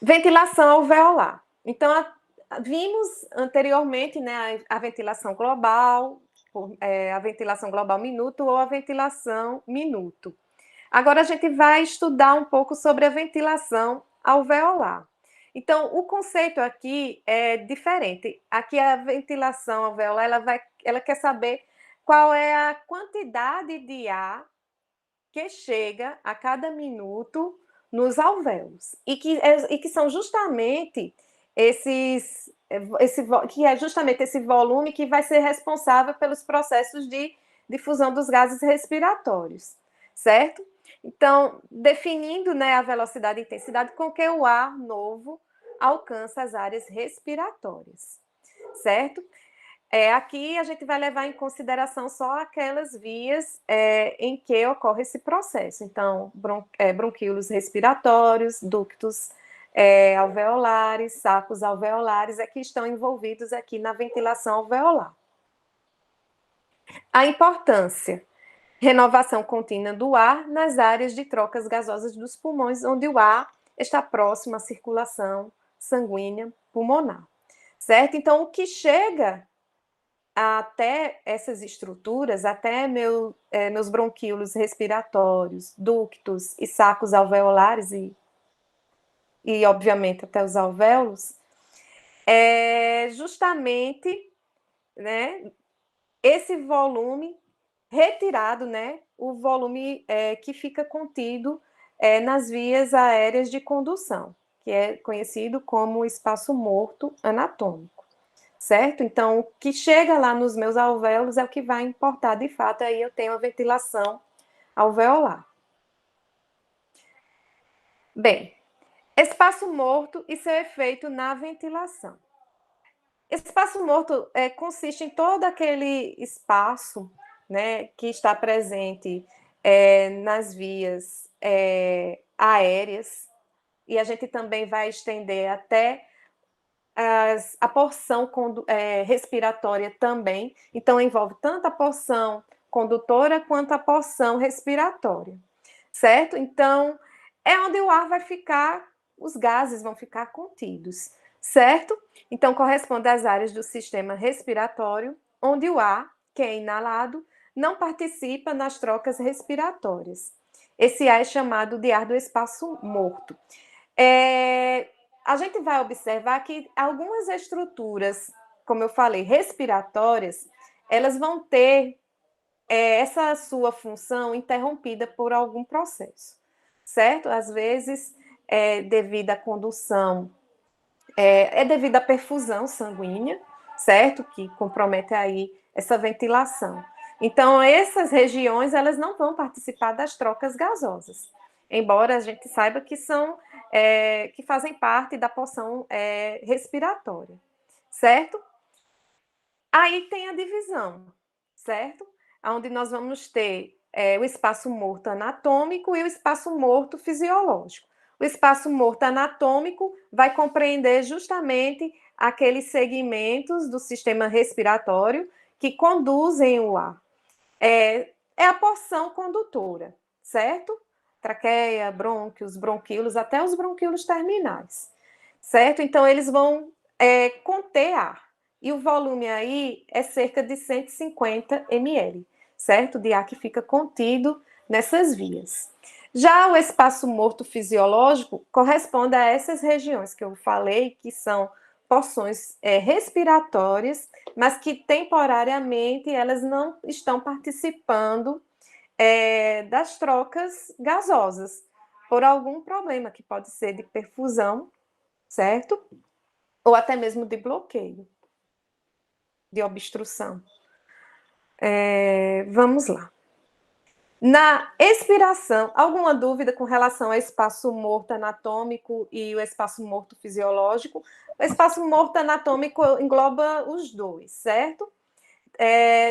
Ventilação alveolar. Então, vimos anteriormente, né, a ventilação global, a ventilação global minuto ou a ventilação minuto. Agora a gente vai estudar um pouco sobre a ventilação alveolar. Então, o conceito aqui é diferente. Aqui a ventilação alveolar, ela quer saber qual é a quantidade de ar que chega a cada minuto nos alvéolos. E que são justamente que é justamente esse volume que vai ser responsável pelos processos de difusão dos gases respiratórios, certo? Então, definindo, né, a velocidade e intensidade com que o ar novo alcança as áreas respiratórias, certo? Aqui a gente vai levar em consideração só aquelas vias em que ocorre esse processo. Então, bronquíolos respiratórios, ductos alveolares, sacos alveolares, que estão envolvidos aqui na ventilação alveolar. A importância: renovação contínua do ar nas áreas de trocas gasosas dos pulmões, onde o ar está próximo à circulação sanguínea pulmonar, certo? Então, o que chega até essas estruturas, até meus bronquíolos respiratórios, ductos e sacos alveolares e obviamente, até os alvéolos, é justamente, né, esse volume retirado, né, o volume que fica contido nas vias aéreas de condução, que é conhecido como espaço morto anatômico, certo? Então, o que chega lá nos meus alvéolos é o que vai importar, de fato, aí eu tenho a ventilação alveolar. Bem, espaço morto e seu efeito na ventilação. Espaço morto consiste em todo aquele espaço, né, que está presente nas vias aéreas, e a gente também vai estender até a porção respiratória também. Então, envolve tanto a porção condutora quanto a porção respiratória, certo? Então, é onde o ar vai ficar, os gases vão ficar contidos, certo? Então, corresponde às áreas do sistema respiratório, onde o ar, que é inalado, não participa nas trocas respiratórias. Esse ar é chamado de ar do espaço morto. A gente vai observar que algumas estruturas, como eu falei, respiratórias, elas vão ter essa sua função interrompida por algum processo, certo? Às vezes, devido à condução, devido à perfusão sanguínea, certo? Que compromete aí essa ventilação. Então, essas regiões, elas não vão participar das trocas gasosas, embora a gente saiba que são, que fazem parte da porção respiratória, certo? Aí tem a divisão, certo? Onde nós vamos ter o espaço morto anatômico e o espaço morto fisiológico. O espaço morto anatômico vai compreender justamente aqueles segmentos do sistema respiratório que conduzem o ar. É a porção condutora, certo? Traqueia, brônquios, bronquíolos, até os bronquíolos terminais, certo? Então, eles vão conter ar. E o volume aí é cerca de 150 ml, certo? De ar que fica contido nessas vias. Já o espaço morto fisiológico corresponde a essas regiões que eu falei, que são porções respiratórias, mas que temporariamente elas não estão participando das trocas gasosas, por algum problema, que pode ser de perfusão, certo? Ou até mesmo de bloqueio, de obstrução. Vamos lá. Na expiração, alguma dúvida com relação ao espaço morto anatômico e o espaço morto fisiológico? O espaço morto anatômico engloba os dois, certo?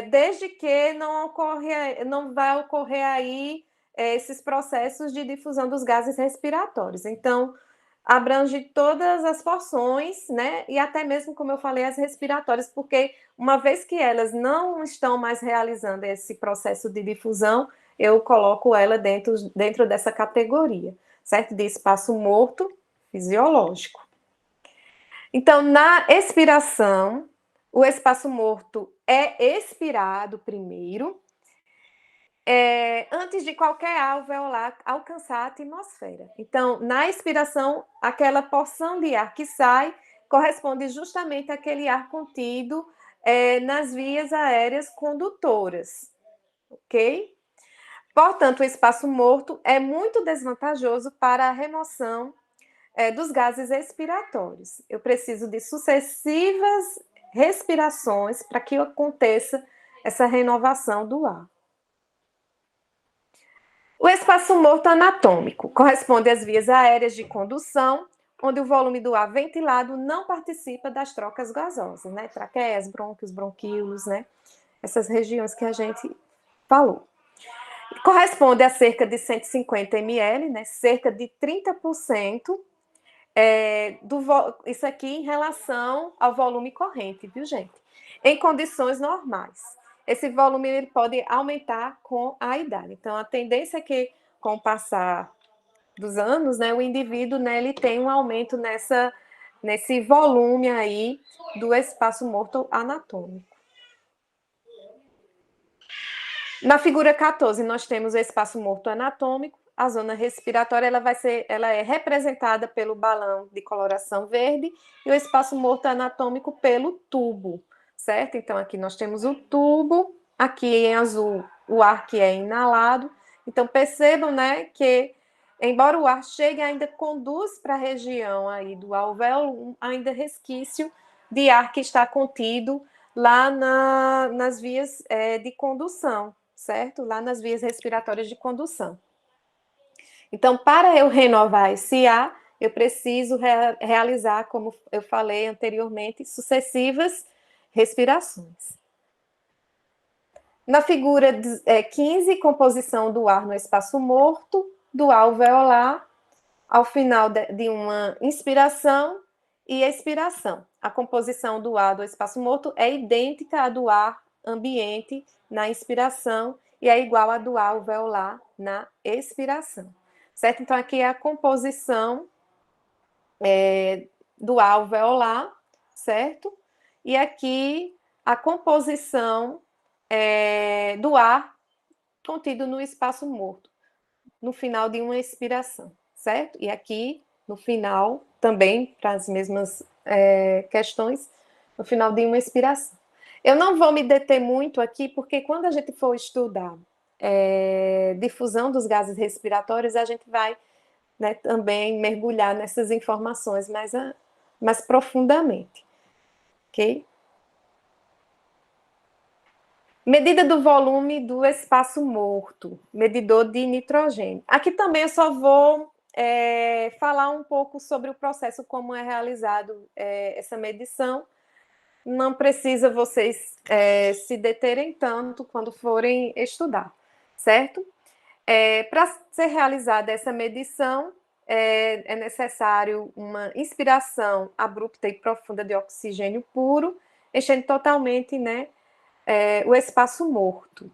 Desde que não vai ocorrer aí esses processos de difusão dos gases respiratórios. Então, abrange todas as porções, né? E até mesmo, como eu falei, as respiratórias, porque uma vez que elas não estão mais realizando esse processo de difusão, eu coloco ela dentro dessa categoria, certo? De espaço morto fisiológico. Então, na expiração, o espaço morto é expirado primeiro, antes de qualquer alveolar alcançar a atmosfera. Então, na expiração, aquela porção de ar que sai corresponde justamente àquele ar contido nas vias aéreas condutoras, ok? Portanto, o espaço morto é muito desvantajoso para a remoção dos gases expiratórios. Eu preciso de sucessivas respirações para que aconteça essa renovação do ar. O espaço morto anatômico corresponde às vias aéreas de condução, onde o volume do ar ventilado não participa das trocas gasosas, né? Traqueias, brônquios, bronquíolos, né? Essas regiões que a gente falou. Corresponde a cerca de 150 ml, né? Cerca de 30%. Isso aqui em relação ao volume corrente, viu, gente? Em condições normais. Esse volume ele pode aumentar com a idade. Então, a tendência é que, com o passar dos anos, né, o indivíduo, né, ele tem um aumento nesse volume aí do espaço morto anatômico. Na figura 14, nós temos o espaço morto anatômico. A zona respiratória ela é representada pelo balão de coloração verde e o espaço morto anatômico pelo tubo, certo? Então, aqui nós temos o tubo, aqui em azul o ar que é inalado. Então, percebam, né, que embora o ar chegue, ainda conduz para a região aí do alvéolo, ainda resquício de ar que está contido lá nas vias de condução, certo? Lá nas vias respiratórias de condução. Então, para eu renovar esse ar, eu preciso realizar, como eu falei anteriormente, sucessivas respirações. Na figura 15, composição do ar no espaço morto, do alveolar, ao final de uma inspiração e expiração. A composição do ar do espaço morto é idêntica à do ar ambiente na inspiração e é igual à do ar alveolar na expiração. Certo? Então, aqui é a composição do ar alveolar, certo? E aqui a composição do ar contido no espaço morto, no final de uma expiração, certo? E aqui, no final, também, para as mesmas questões, no final de uma expiração. Eu não vou me deter muito aqui, porque quando a gente for estudar difusão dos gases respiratórios, a gente vai, né, também mergulhar nessas informações mais profundamente, ok? Medida do volume do espaço morto, medidor de nitrogênio. Aqui também eu só vou falar um pouco sobre o processo, como é realizado essa medição. Não precisa vocês se deterem tanto quando forem estudar, certo? Para ser realizada essa medição, é necessário uma inspiração abrupta e profunda de oxigênio puro, enchendo totalmente, né, o espaço morto.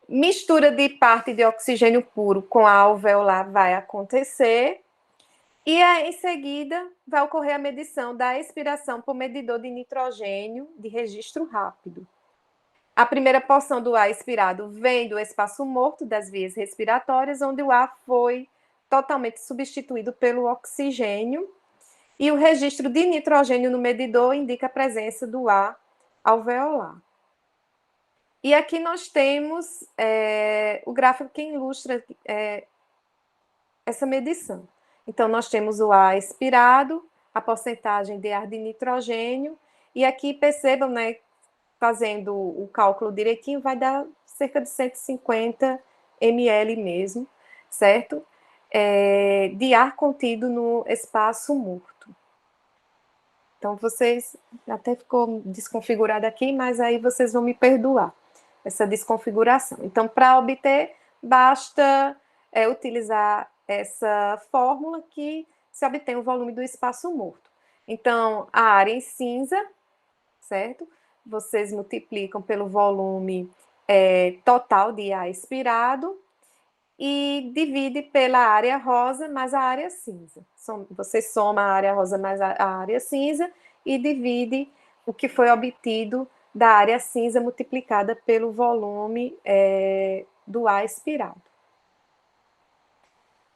Mistura de parte de oxigênio puro com a alveolar vai acontecer, e em seguida vai ocorrer a medição da expiração por medidor de nitrogênio de registro rápido. A primeira porção do ar expirado vem do espaço morto das vias respiratórias, onde o ar foi totalmente substituído pelo oxigênio, e o registro de nitrogênio no medidor indica a presença do ar alveolar. E aqui nós temos o gráfico que ilustra essa medição. Então, nós temos o ar expirado, a porcentagem de ar de nitrogênio, e aqui percebam, né, fazendo o cálculo direitinho, vai dar cerca de 150 ml mesmo, certo? De ar contido no espaço morto. Então, vocês, até ficou desconfigurado aqui, mas aí vocês vão me perdoar essa desconfiguração. Então, para obter, basta utilizar essa fórmula que se obtém o volume do espaço morto. Então, a área em cinza, certo? Vocês multiplicam pelo volume total de ar expirado e divide pela área rosa mais a área cinza. Você soma a área rosa mais a área cinza e divide o que foi obtido da área cinza multiplicada pelo volume do ar expirado.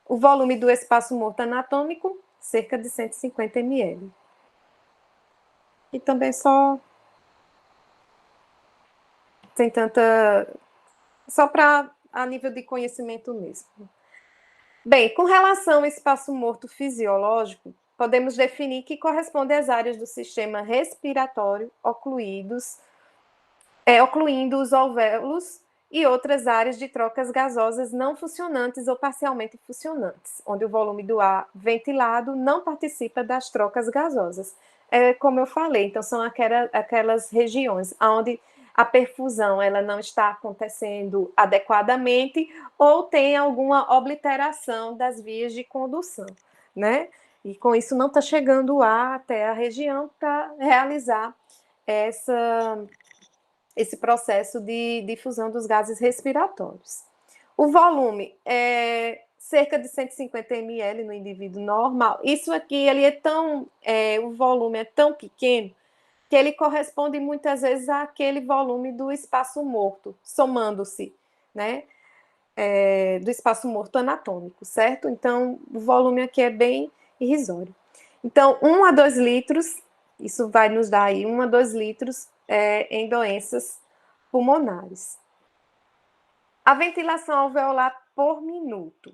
O volume do espaço morto anatômico, cerca de 150 ml. E também só tem tanta... Só para a nível de conhecimento mesmo. Bem, com relação ao espaço morto fisiológico, podemos definir que corresponde às áreas do sistema respiratório ocluindo os alvéolos e outras áreas de trocas gasosas não funcionantes ou parcialmente funcionantes, onde o volume do ar ventilado não participa das trocas gasosas. Como eu falei, então são aquelas regiões onde a perfusão ela não está acontecendo adequadamente ou tem alguma obliteração das vias de condução, né? E com isso não está chegando o ar até a região para realizar esse processo de difusão dos gases respiratórios. O volume é cerca de 150 ml no indivíduo normal. Isso aqui, ele o volume é tão pequeno que ele corresponde muitas vezes àquele volume do espaço morto, somando-se, né, do espaço morto anatômico, certo? Então, o volume aqui é bem irrisório. Então, 1 a 2 litros, isso vai nos dar aí 1 a 2 litros em doenças pulmonares. A ventilação alveolar por minuto.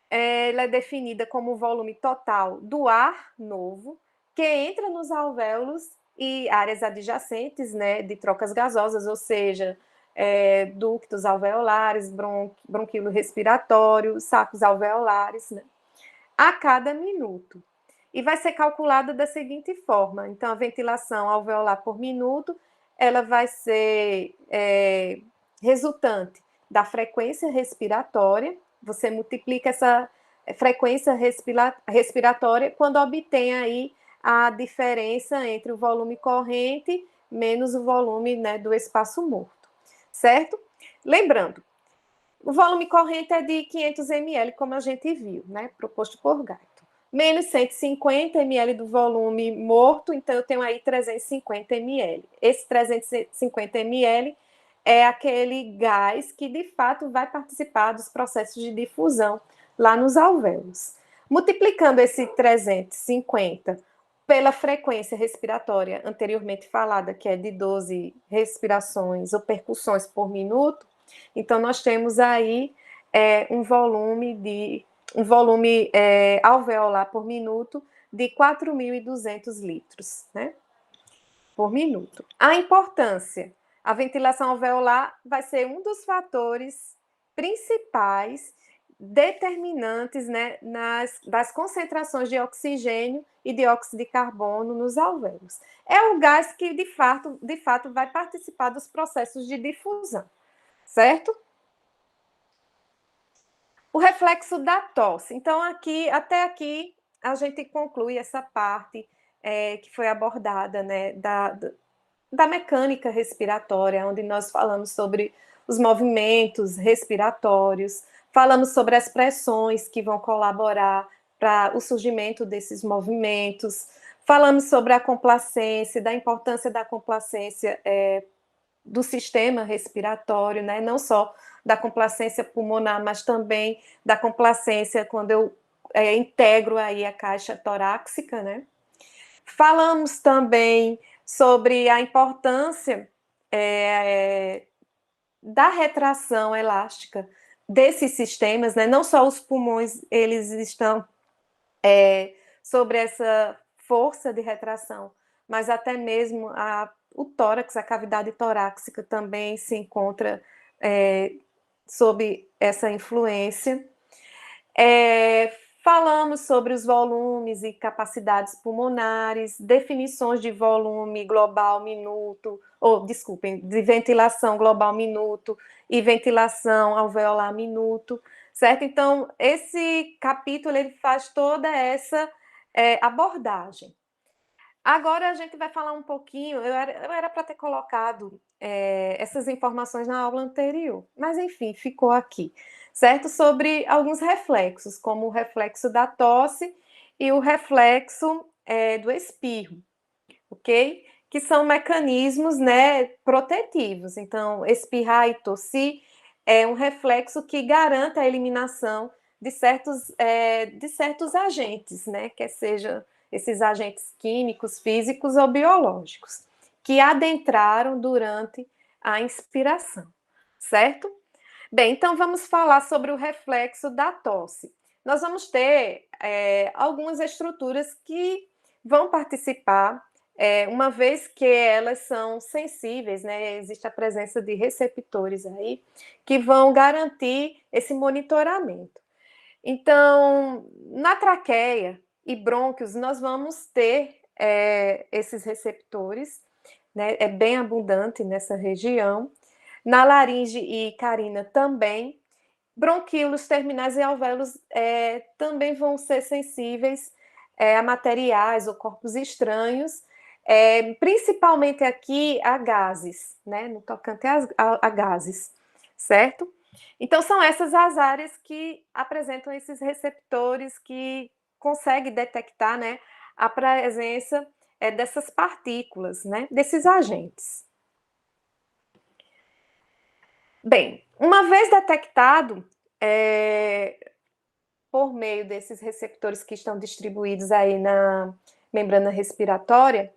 Ela é definida como o volume total do ar novo que entra nos alvéolos e áreas adjacentes, né, de trocas gasosas, ou seja, ductos alveolares, bronquíolo respiratório, sacos alveolares, né, a cada minuto. E vai ser calculada da seguinte forma. Então, a ventilação alveolar por minuto, ela vai ser resultante da frequência respiratória. Você multiplica essa frequência respiratória quando obtém aí a diferença entre o volume corrente menos o volume, né, do espaço morto, certo? Lembrando, o volume corrente é de 500 ml, como a gente viu, né, proposto por Guyton. Menos 150 ml do volume morto, então eu tenho aí 350 ml. Esse 350 ml é aquele gás que, de fato, vai participar dos processos de difusão lá nos alvéolos. Multiplicando esse 350 pela frequência respiratória anteriormente falada, que é de 12 respirações ou percussões por minuto, então nós temos aí um volume alveolar por minuto de 4.200 litros, né, por minuto. A importância, a ventilação alveolar vai ser um dos fatores principais determinantes, né, das concentrações de oxigênio e dióxido de carbono nos alvéolos. É o gás que, de fato, vai participar dos processos de difusão, certo? O reflexo da tosse. Então, até aqui, a gente conclui essa parte que foi abordada, né, da mecânica respiratória, onde nós falamos sobre os movimentos respiratórios, falamos sobre as pressões que vão colaborar para o surgimento desses movimentos, falamos sobre a complacência, da importância da complacência do sistema respiratório, né? Não só da complacência pulmonar, mas também da complacência quando eu integro aí a caixa torácica, né? Falamos também sobre a importância da retração elástica desses sistemas, né? Não só os pulmões, eles estão sobre essa força de retração, mas até mesmo o tórax, a cavidade torácica também se encontra sob essa influência. Falamos sobre os volumes e capacidades pulmonares, definições de volume global minuto, de ventilação global minuto e ventilação alveolar minuto, certo? Então, esse capítulo ele faz toda essa abordagem. Agora a gente vai falar um pouquinho, eu era para ter colocado essas informações na aula anterior, mas enfim, ficou aqui, certo? Sobre alguns reflexos, como o reflexo da tosse e o reflexo do espirro, ok? Que são mecanismos, né, protetivos. Então, espirrar e tossir é um reflexo que garante a eliminação de certos agentes, né, quer seja esses agentes químicos, físicos ou biológicos, que adentraram durante a inspiração, certo? Bem, então vamos falar sobre o reflexo da tosse. Nós vamos ter algumas estruturas que vão participar, uma vez que elas são sensíveis, né? Existe a presença de receptores aí que vão garantir esse monitoramento. Então, na traqueia e brônquios, nós vamos ter esses receptores, né? É bem abundante nessa região. Na laringe e carina também. Bronquíolos, terminais e alvéolos também vão ser sensíveis a materiais ou corpos estranhos, principalmente aqui a gases, né? No tocante a gases, certo? Então, são essas as áreas que apresentam esses receptores que conseguem detectar, né, a presença dessas partículas, né, desses agentes. Bem, uma vez detectado, por meio desses receptores que estão distribuídos aí na membrana respiratória,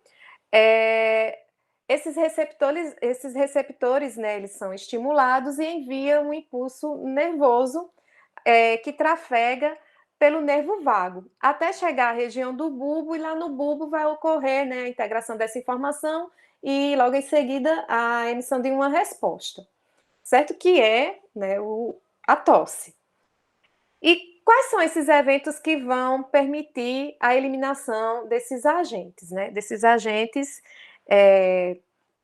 esses receptores, né, eles são estimulados e enviam um impulso nervoso que trafega pelo nervo vago, até chegar à região do bulbo, e lá no bulbo vai ocorrer, né, a integração dessa informação e logo em seguida a emissão de uma resposta, certo? Que é, né, a tosse. E quais são esses eventos que vão permitir a eliminação desses agentes, né? Desses agentes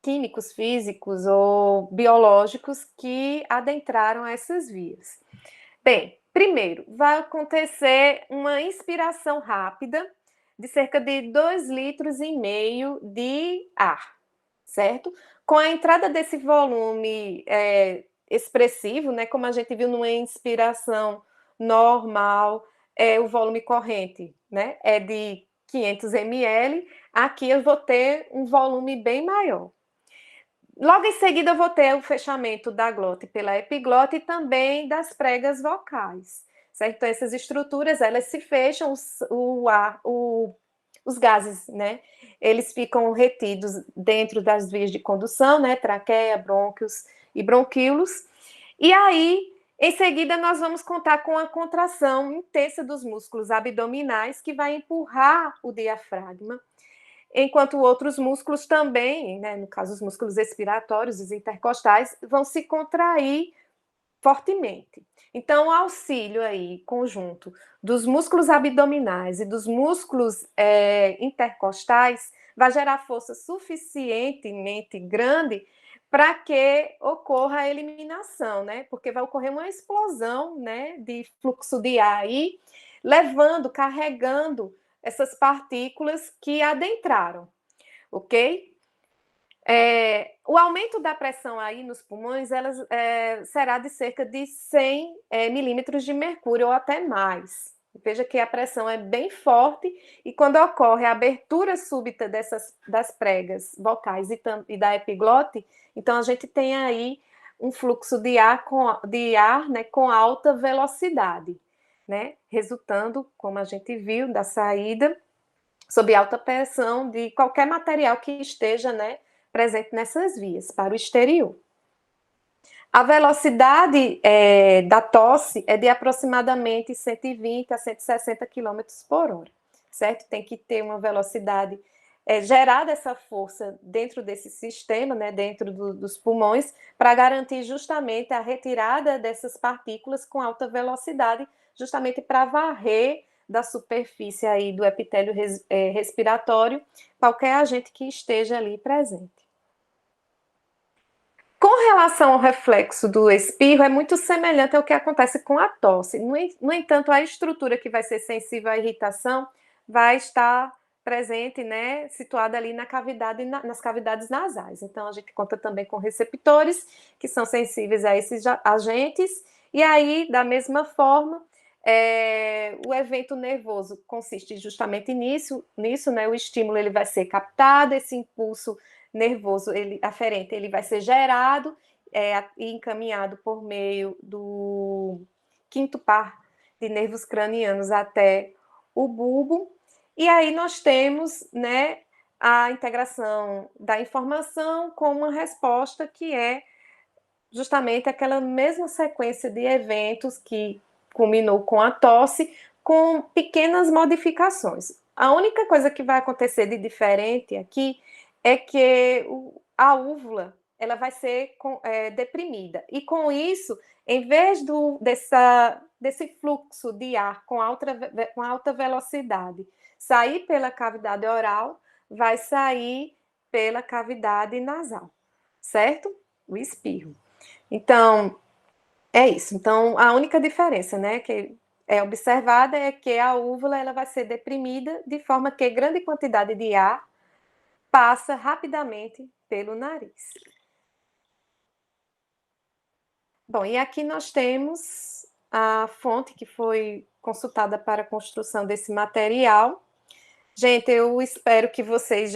químicos, físicos ou biológicos que adentraram essas vias? Bem, Primeiro, vai acontecer uma inspiração rápida de cerca de 2,5 litros de ar, certo? Com a entrada desse volume expressivo, né, como a gente viu numa inspiração normal, o volume corrente, né, é de 500 ml, aqui eu vou ter um volume bem maior. Logo em seguida, eu vou ter o fechamento da glote pela epiglote e também das pregas vocais, certo? Então, essas estruturas, elas se fecham, os gases, né? Eles ficam retidos dentro das vias de condução, né? Traqueia, brônquios e bronquíolos. E aí, em seguida, nós vamos contar com a contração intensa dos músculos abdominais, que vai empurrar o diafragma, enquanto outros músculos também, né, no caso os músculos expiratórios, os intercostais, vão se contrair fortemente. Então, o auxílio aí, conjunto dos músculos abdominais e dos músculos intercostais, vai gerar força suficientemente grande para que ocorra a eliminação, né? Porque vai ocorrer uma explosão, né, de fluxo de ar aí, levando, carregando essas partículas que adentraram, ok? O aumento da pressão aí nos pulmões será de cerca de 100 milímetros de mercúrio ou até mais. Veja que a pressão é bem forte e quando ocorre a abertura súbita das pregas vocais e da epiglote, então a gente tem aí um fluxo de ar né, com alta velocidade, né, resultando, como a gente viu, da saída sob alta pressão de qualquer material que esteja, né, presente nessas vias, para o exterior. A velocidade da tosse é de aproximadamente 120 a 160 km por hora, certo? Tem que ter uma velocidade gerada essa força dentro desse sistema, né, dentro dos pulmões, para garantir justamente a retirada dessas partículas com alta velocidade, justamente para varrer da superfície aí do epitélio respiratório qualquer agente que esteja ali presente. Com relação ao reflexo do espirro, é muito semelhante ao que acontece com a tosse. No entanto, a estrutura que vai ser sensível à irritação vai estar presente, né, situada ali na cavidade, nas cavidades nasais. Então, a gente conta também com receptores que são sensíveis a esses agentes, e aí, da mesma forma, o evento nervoso consiste justamente nisso, né, o estímulo ele vai ser captado, esse impulso nervoso aferente, ele vai ser gerado e encaminhado por meio do quinto par de nervos cranianos até o bulbo, e aí nós temos, né, a integração da informação com uma resposta que é justamente aquela mesma sequência de eventos que culminou com a tosse, com pequenas modificações. A única coisa que vai acontecer de diferente aqui é que a úvula ela vai ser deprimida. E com isso, em vez desse fluxo de ar com alta velocidade sair pela cavidade oral, vai sair pela cavidade nasal, certo? O espirro. Então, é isso. Então, a única diferença, né, que é observada é que a úvula ela vai ser deprimida de forma que grande quantidade de ar passa rapidamente pelo nariz. Bom, e aqui nós temos a fonte que foi consultada para a construção desse material. Gente, eu espero que vocês,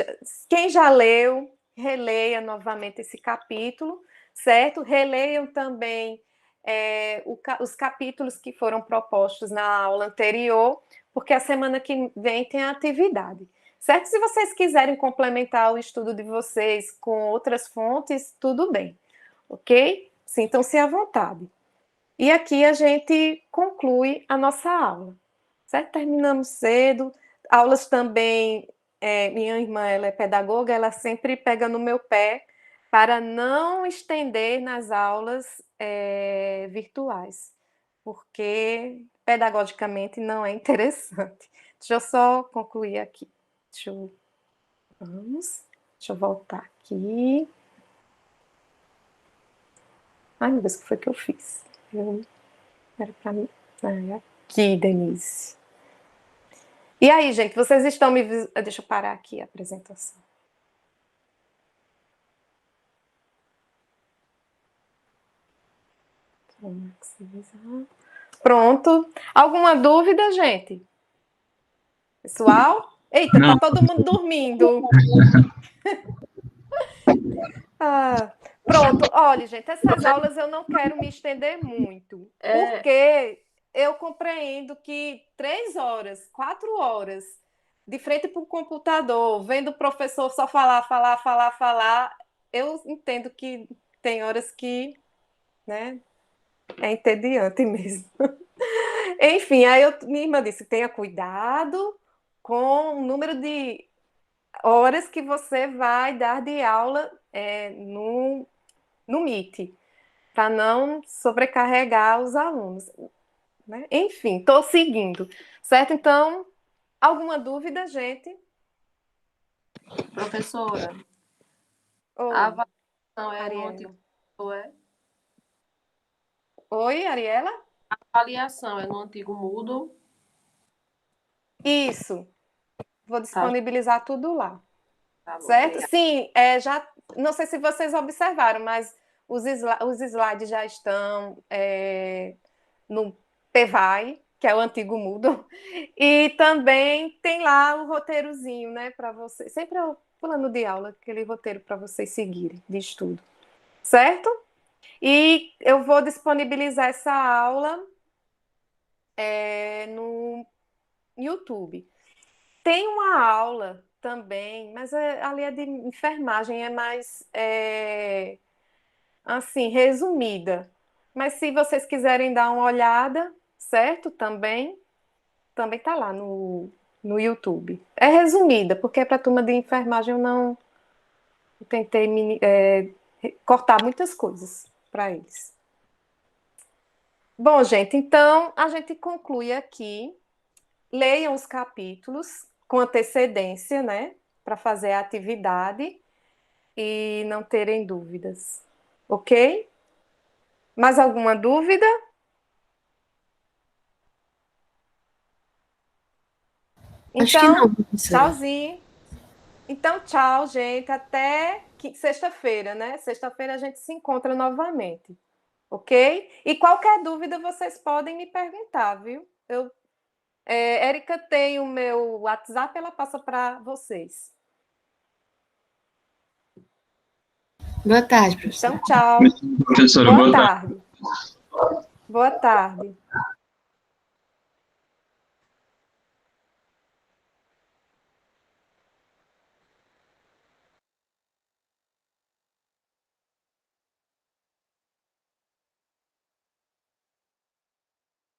quem já leu, releia novamente esse capítulo, certo? Releiam também os capítulos que foram propostos na aula anterior, porque a semana que vem tem a atividade, certo? Se vocês quiserem complementar o estudo de vocês com outras fontes, tudo bem, ok? Sintam-se à vontade. E aqui a gente conclui a nossa aula, certo? Terminamos cedo. Aulas também, minha irmã, ela é pedagoga, ela sempre pega no meu pé para não estender nas aulas virtuais, porque pedagogicamente não é interessante. Deixa eu só concluir aqui. Deixa eu voltar aqui. Ai, meu Deus, o que foi que eu fiz? Era para mim. Aqui, Denise. E aí, gente, vocês estão me... Deixa eu parar aqui a apresentação. Pronto. Alguma dúvida, gente? Pessoal? Eita, Não. tá todo mundo dormindo. Pronto. Olha, gente, essas aulas eu não quero me estender muito, porque eu compreendo que 3 horas, 4 horas, de frente para o computador, vendo o professor só falar, eu entendo que tem horas que, né, é entediante mesmo. Enfim, aí minha irmã disse, tenha cuidado com o número de horas que você vai dar de aula no Meet, para não sobrecarregar os alunos, né? Enfim, estou seguindo, certo? Então, alguma dúvida, gente? Professora, Oi, a avaliação é no Ariela. antigo Moodle, é? Oi, Ariela? A avaliação é no antigo Moodle. Isso. Vou disponibilizar tudo lá. Tá bom, Certo? obrigada. Sim, já não sei se vocês observaram, mas os slides já estão no PVAI, que é o antigo Moodle, e também tem lá o roteirozinho, né, para vocês, sempre o plano de aula, aquele roteiro para vocês seguirem de estudo, certo? E eu vou disponibilizar essa aula no YouTube. Tem uma aula também, mas ali é de enfermagem, é mais assim, resumida. Mas se vocês quiserem dar uma olhada, certo? Também está lá no YouTube. É resumida, porque para a turma de enfermagem eu tentei cortar muitas coisas para eles. Bom, gente, então a gente conclui aqui. Leiam os capítulos com antecedência, né? Para fazer a atividade e não terem dúvidas. Ok? Mais alguma dúvida? Acho que Então, não, professora. tchauzinho. Então, tchau, gente. Até sexta-feira, né? Sexta-feira a gente se encontra novamente. Ok? E qualquer dúvida vocês podem me perguntar, viu? Érica tem o meu WhatsApp, ela passa para vocês. Boa tarde, professora. Então, tchau. Professora, Boa boa tarde. tarde. Boa tarde.